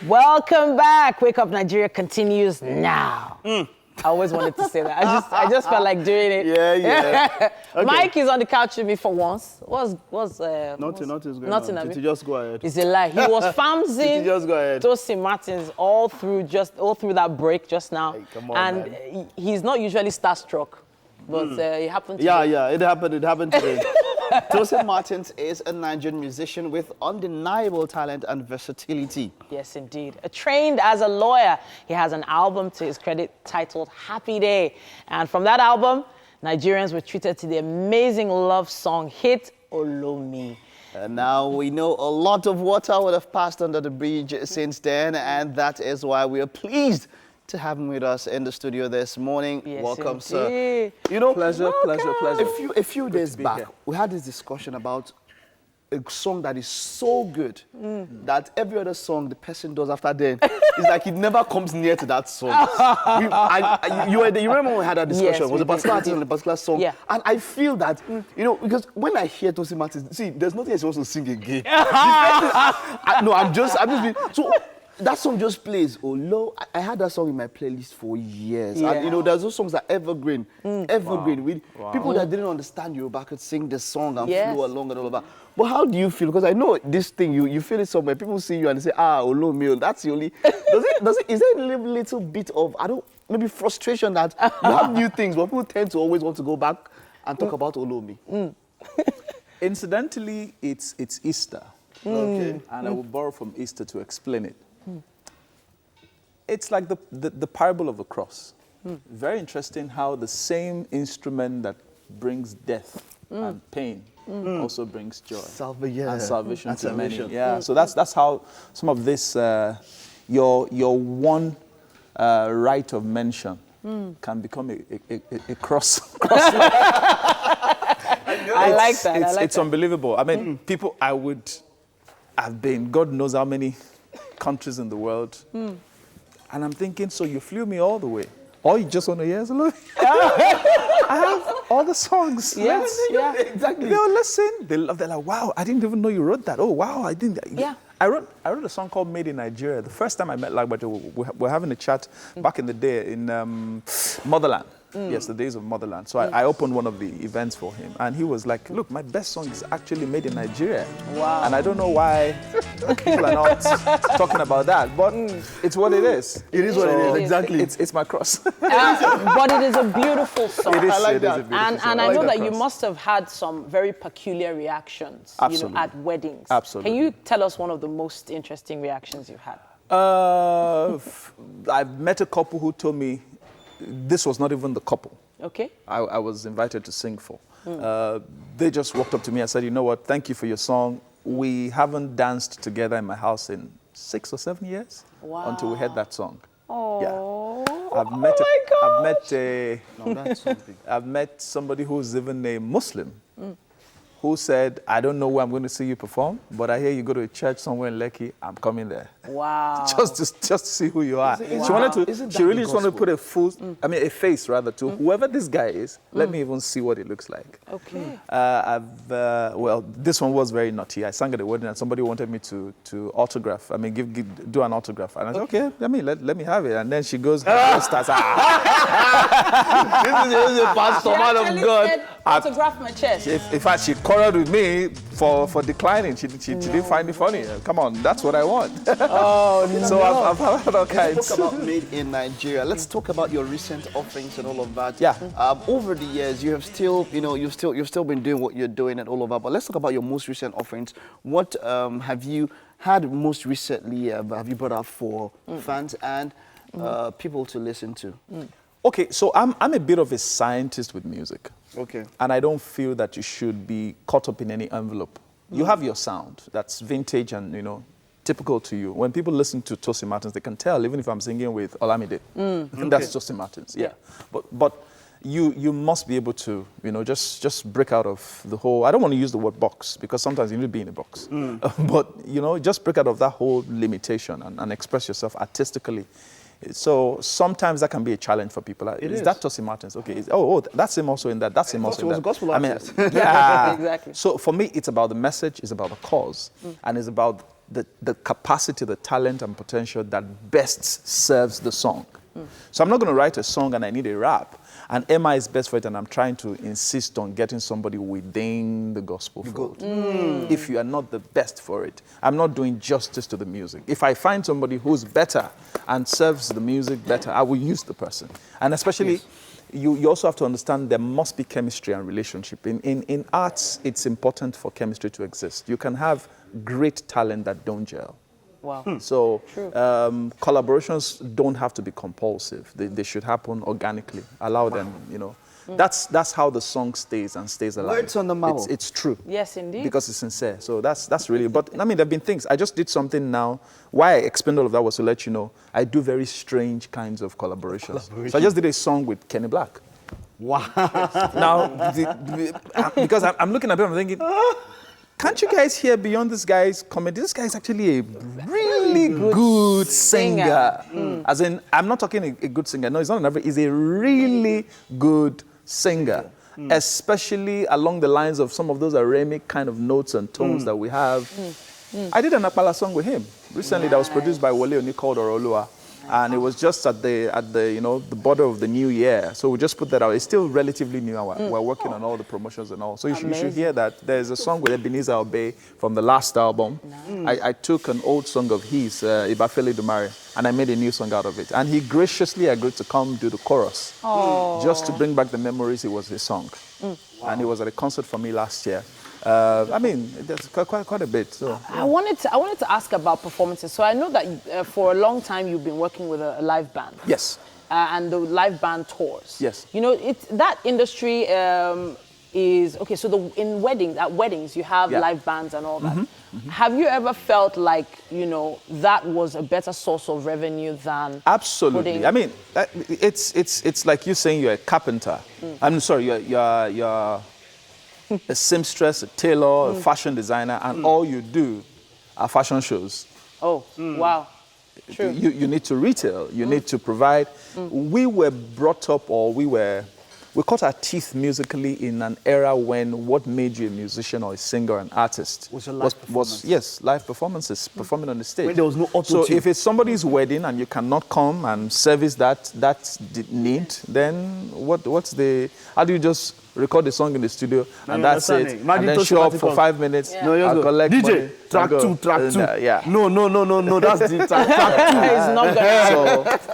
Welcome back. Wake Up Nigeria continues now. I always wanted to say that. I just felt like doing it. Yeah. Okay. Mike is on the couch with me for once. Nothing's going on. Titi, just go ahead. It's a lie. He was famsing just go ahead. Tosin Martins all through that break just now. Hey, come on, and man. He's not usually starstruck, but it happened to it happened today. Tosin Martins is a Nigerian musician with undeniable talent and versatility. Yes, indeed. Trained as a lawyer, he has an album to his credit titled Happy Day. And from that album, Nigerians were treated to the amazing love song hit Olomi. And now we know a lot of water would have passed under the bridge since then, and that is why we are pleased to have him with us in the studio this morning. Yes, welcome, indeed. sir. You know, Pleasure. A few days back, we had this discussion about a song that is so good that every other song the person does after then, it's like it never comes near to that song. You remember when we had that discussion? Yes, it was a particular artist on a particular song. Yeah. And I feel that, because when I hear Tosin Martins, see, there's nothing else he wants to sing again. I'm just being, so that song just plays. I had that song in my playlist for years. Yeah. And there's those songs that are evergreen. Evergreen. People that didn't understand Yoruba could sing the song and flow along and all of that. But how do you feel? Because I know this thing, you feel it somewhere. People see you and they say, Olomi, that's the only. Is there a little bit of, maybe frustration that you have new things, but people tend to always want to go back and talk about Olomi? Incidentally, it's Easter. Okay. And I will borrow from Easter to explain it. It's like the parable of the cross. Very interesting how the same instrument that brings death and pain also brings joy and salvation to many. Yeah, so that's how some of this, your one right of mention can become a cross. I like that. It's unbelievable. I mean, people, I've been, God knows how many countries in the world. And I'm thinking, so you flew me all the way. All you just want to hear is Olomi. I have all the songs. Yes, exactly. They'll listen. They love. They're like, wow, I didn't even know you wrote that. Oh, wow, I didn't. Yeah. I wrote a song called Made in Nigeria. The first time I met Lagbajo, we're having a chat back in the day in Motherland. Yes, the days of Motherland. So I opened one of the events for him, and he was like, look, my best song is actually made in Nigeria. Wow. And I don't know why people are not talking about that, but it's what it is. It is what it is, exactly. It's my cross. But it is a beautiful song. It is, I like it is that. a beautiful song. And I know that you cross. must have had some very peculiar reactions, Absolutely. at weddings. Absolutely. Can you tell us one of the most interesting reactions you've had? I've met a couple who told me this was not even the couple. Okay. I was invited to sing for. They just walked up to me and said, you know what, thank you for your song. We haven't danced together in my house in 6 or 7 years until we heard that song. Oh. Yeah. I've met somebody who's even a Muslim who said, I don't know where I'm going to see you perform, but I hear you go to a church somewhere in Lekki, I'm coming there. Wow. Just to see who you are. She really just wanted to put a face rather to whoever this guy is. Let me even see what it looks like. Okay. This one was very naughty. I sang at the wedding and somebody wanted me to autograph. Do an autograph. And I said, okay, let me have it. And then she goes, starts, This is a pastor, man of God. Said, autograph my chest. In fact, she quarreled with me for declining. She didn't find it funny. Come on, that's what I want. Oh, no. So I've had all kinds. Let's talk about Made in Nigeria. Let's talk about your recent offerings and all of that. Yeah. Over the years, you have still, you've still been doing what you're doing and all of that. But let's talk about your most recent offerings. What have you had most recently? Have you brought out for fans and people to listen to? Okay, so I'm a bit of a scientist with music. Okay. And I don't feel that you should be caught up in any envelope. You have your sound that's vintage and, typical to you. When people listen to Tosin Martins, they can tell, even if I'm singing with Olamide, that's Tosin Martins, yeah. But you must be able to, just break out of the whole, I don't want to use the word box, because sometimes you need to be in a box. But, just break out of that whole limitation and express yourself artistically. So sometimes that can be a challenge for people. Is that Tosin Martins? Okay. That's him also in that. That's him also in that. Gospel artist. Yeah. Exactly. So for me, it's about the message, it's about the cause, and it's about the capacity, the talent and potential that best serves the song. So I'm not going to write a song and I need a rap. And Emma is best for it, and I'm trying to insist on getting somebody within the gospel fold. If you are not the best for it, I'm not doing justice to the music. If I find somebody who's better and serves the music better, I will use the person. And especially, you also have to understand there must be chemistry and relationship. In arts, it's important for chemistry to exist. You can have great talent that don't gel. Wow. So collaborations don't have to be compulsive. They should happen organically. Allow them, you know. That's how the song stays and stays alive. Words on the mouth. It's true. Yes, indeed. Because it's sincere. So that's really, but I mean, there have been things. I just did something now. Why I explained all of that was to let you know, I do very strange kinds of collaborations. So I just did a song with Kenny Black. Wow. Now, because I'm looking at him, I'm thinking, can't you guys hear beyond this guy's comedy? This guy is actually a really good singer. As in, I'm not talking a good singer. No, he's not an average. He's a really good singer. Especially along the lines of some of those arrhythmic kind of notes and tones that we have. I did an Akpala song with him recently that was produced by Wole Oni called Orolua. And it was just at the you know, the border of the new year. So we just put that out. It's still relatively new. We're working on all the promotions and all. So you should hear that. There's a song with Ebenezer Obey from the last album. I took an old song of his, Ibafele Dumare, and I made a new song out of it. And he graciously agreed to come do the chorus. Just to bring back the memories. It was his song. And he was at a concert for me last year. I mean, there's quite a bit. So I wanted to ask about performances. So I know that for a long time you've been working with a live band. Yes. And the live band tours. Yes. You know, that industry is okay. So at weddings you have live bands and all that. Have you ever felt like, you know, that was a better source of revenue than absolutely? I mean, it's like you saying you're a carpenter. I'm sorry, you're a seamstress, a tailor, a fashion designer, and all you do are fashion shows. Oh, wow. True. You need to retail, you need to provide. We were brought up, or we cut our teeth musically in an era when what made you a musician or a singer or an artist was live performances, performing on the stage. When there was no auto-tune. So if it's somebody's wedding and you cannot come and service that need, then how do you just record the song in the studio and that's it, and then show up for 5 minutes, I'll collect DJ, money, track two. yeah. No, that's the track two. It's not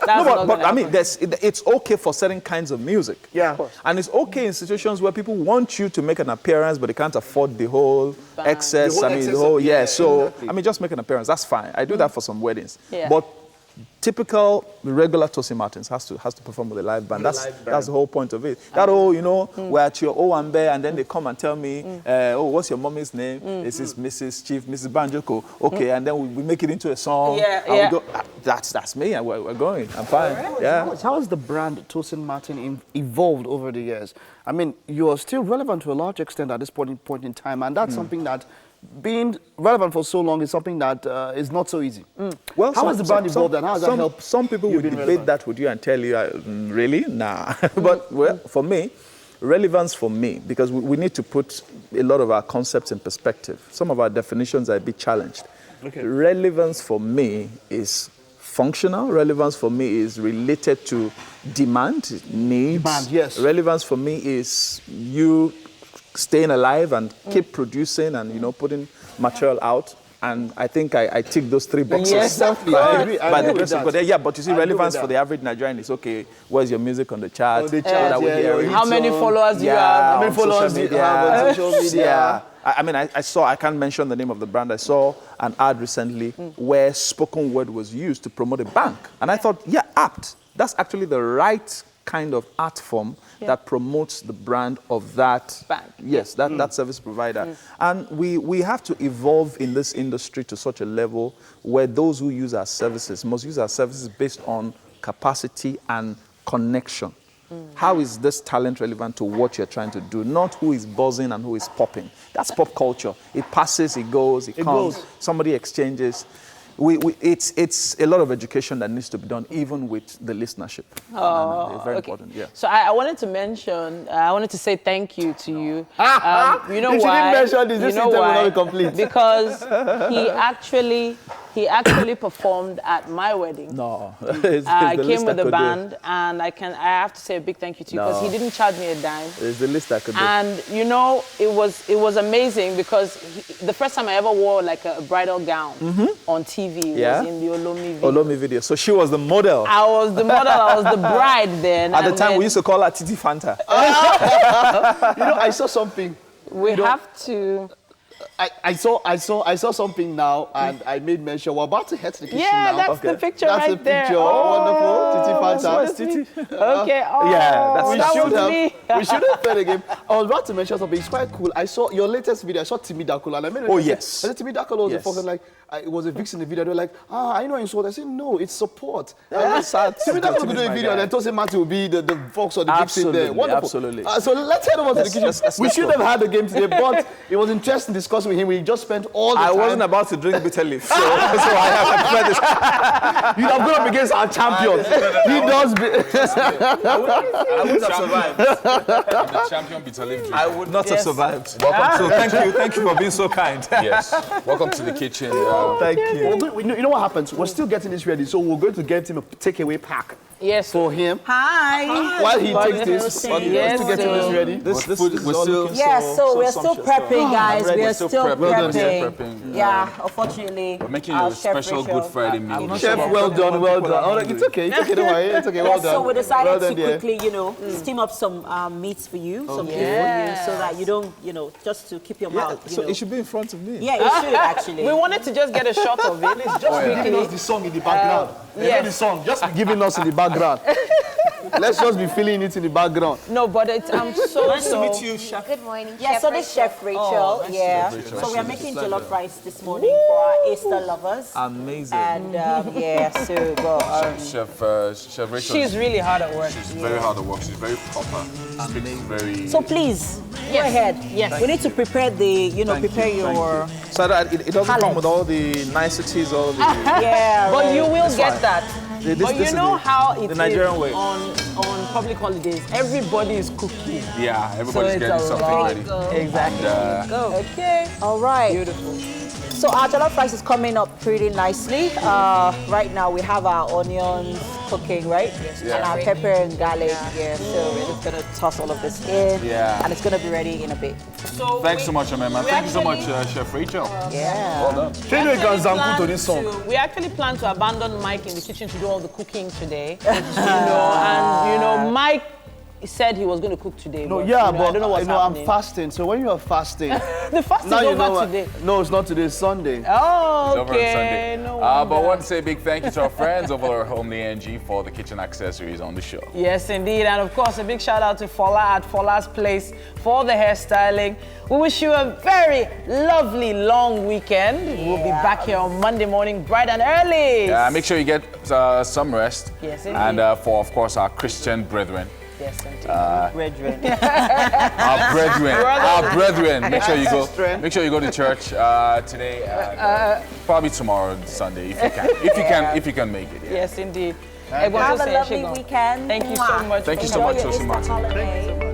gonna but I mean, it's okay for certain kinds of music. Yeah. And it's okay in situations where people want you to make an appearance, but they can't afford the whole excess. So, I mean, just make an appearance, that's fine. I do that for some weddings. Yeah. But typical regular Tosin Martins has to perform with a live band. That's the whole point of it. That we're at your Owambe and then they come and tell me, what's your mommy's name? This is Mrs. Banjoko. Okay, and then we make it into a song. We go, that's me. We're going. I'm fine. Right. Yeah. How has the brand Tosin Martin evolved over the years? I mean, you are still relevant to a large extent at this point in time, and that's something that being relevant for so long is something that is not so easy. Well, how has the brand evolved and how has that helped? Some people will debate that with you and tell you, really? Nah. But for me, relevance for me, because we need to put a lot of our concepts in perspective. Some of our definitions are a bit challenged. Okay. Relevance for me is functional. Relevance for me is related to demand, needs. Demand, yes. Relevance for me is you staying alive and keep producing and putting material out, and I think I tick those three boxes. Yes, of course. I agree with that. But you see, relevance for the average Nigerian is okay. Where's your music on the chart? On the chart, how many followers do you have? How many followers do you have on social media? Yeah. I mean, I can't mention the name of the brand. I saw an ad recently where spoken word was used to promote a bank, and I thought, apt. That's actually the right kind of art form that promotes the brand of that bank. Yes, that service provider. And we have to evolve in this industry to such a level where those who use our services must use our services based on capacity and connection. How is this talent relevant to what you're trying to do? Not who is buzzing and who is popping. That's pop culture. It passes, it goes, it comes. Somebody exchanges. It's a lot of education that needs to be done, even with the listenership. Oh, it's very okay. important. Yeah. So I wanted to mention, I wanted to say thank you to you. You know If why? you didn't mention this, this system will not be complete. Because he actually performed at my wedding. No, I came with the band, and I have to say a big thank you to you because No. he didn't charge me a dime. It's the least I could do. And you know, it was amazing because the first time I ever wore like a bridal gown on TV was in the Olomi video. Olomi video. So she was the model. I was the model. I was the bride then. At the time, we used to call her Titi Fanta. You know, I saw something. We have to. I saw something now, and I made mention. We're about to head to the kitchen Yeah, now. that's the picture That's right the there. picture. Oh, Wonderful. Titi Fanta. that's Titi. Okay. Oh, Yeah, that's- We that should was have. me. We should have played a game. I was about to mention something. It's quite cool. I saw your latest video. I saw Timmy Dakula, and I made a Oh, yes. I said Timmy Dakula was Yes. a fucking like. It was a vixen in the video. They were like, I know insult. I said no, it's support. Yeah, sad. Timmy Dakula could do Timmy's a my video, guy. and then Tosin Martin will be the fox or the vixen there. Absolutely, Wonderful. absolutely. So let's head over to the kitchen. let's We should go. have had the game today, but it was interesting discussing with him. We just spent all the I time. wasn't about to drink bitter leaf, so I have prepared this. You'd have gone up against our champion. He does. I would have survived. The champion bitter leaf drink. I would not have survived. Welcome So thank you for being so kind. Yes. Welcome to the kitchen. Thank you. You know what happens? We're still getting this ready, so we're going to get him a takeaway pack. Yes. For him. Hi. While he takes this, we're Yes, still getting this ready. This food food is we're all still. looking Yes, so we're still sumptuous. prepping, guys. ready. We're We're still still prepping. prepping. Yeah, unfortunately. We're making our a chef special Rachel- Good Friday meal. Chef, well done, well done. Oh, it's okay, don't worry. It's okay, well Yes, done. so we decided Well done, to dear. quickly, steam up some meats for you, some beef for you, Yes. so that you don't, just to keep your mouth. So it should be in front of me. Yeah, it should actually. We wanted to just get a shot of it. Just giving us the song in the background. yes. The song, just be giving us in the background. Let's just be feeling it in the background. No, but I'm so Nice so. to meet you, Chef. Good morning, Yeah, Chef so this Chef Rachel, So we are making jollof rice this morning for our Easter lovers. Amazing. And so Chef Rachel. She's really hard at work. She's very hard at work. She's very proper. Speaks very. So please, go ahead. Yes. We need to prepare prepare your. So that it doesn't come with all the niceties, all the. Yeah. But you will It's get fine. that. This But you is know how it the is Nigerian way. on public holidays. Everybody is cooking. Yeah, everybody's So it's getting a something lot. ready. Exactly. And, Okay. All right. Beautiful. So our jollof rice is coming up pretty nicely. Right now we have our onions cooking, right? Yeah. And our pepper and garlic. Yeah. So we're just gonna toss all of this in. Yeah. And it's gonna be ready in a bit. So Thanks so much, man. Thank you so much, actually- Chef Rachel. Yeah. Well done. We actually plan to abandon Mike in the kitchen to do all the cooking today. And Mike said he was going to cook today. No, but, yeah, but but I don't know what's I'm happening. fasting. So when you are fasting, The fast is now you over know today. No, it's not today. It's Sunday. Oh, It's over on okay. Sunday. No But I wonder. want to say a big thank you to our friends over at Homely NG for the kitchen accessories on the show. Yes, indeed. And of course, a big shout out to Fola at Fola's Place for the hairstyling. We wish you a very lovely long weekend. We'll be back here on Monday morning, bright and early. Make sure you get some rest. Yes, indeed. And for, of course, our Christian brethren. Yes, indeed. Brethren. Our brethren. Make sure you go. Make sure you go to church today. And, probably tomorrow, Sunday, if you can. If you can make it. Yeah. Yes, indeed. Have a lovely weekend. Thank you so much. Thank you so much, Enjoy your Tosin Easter Martin. holiday.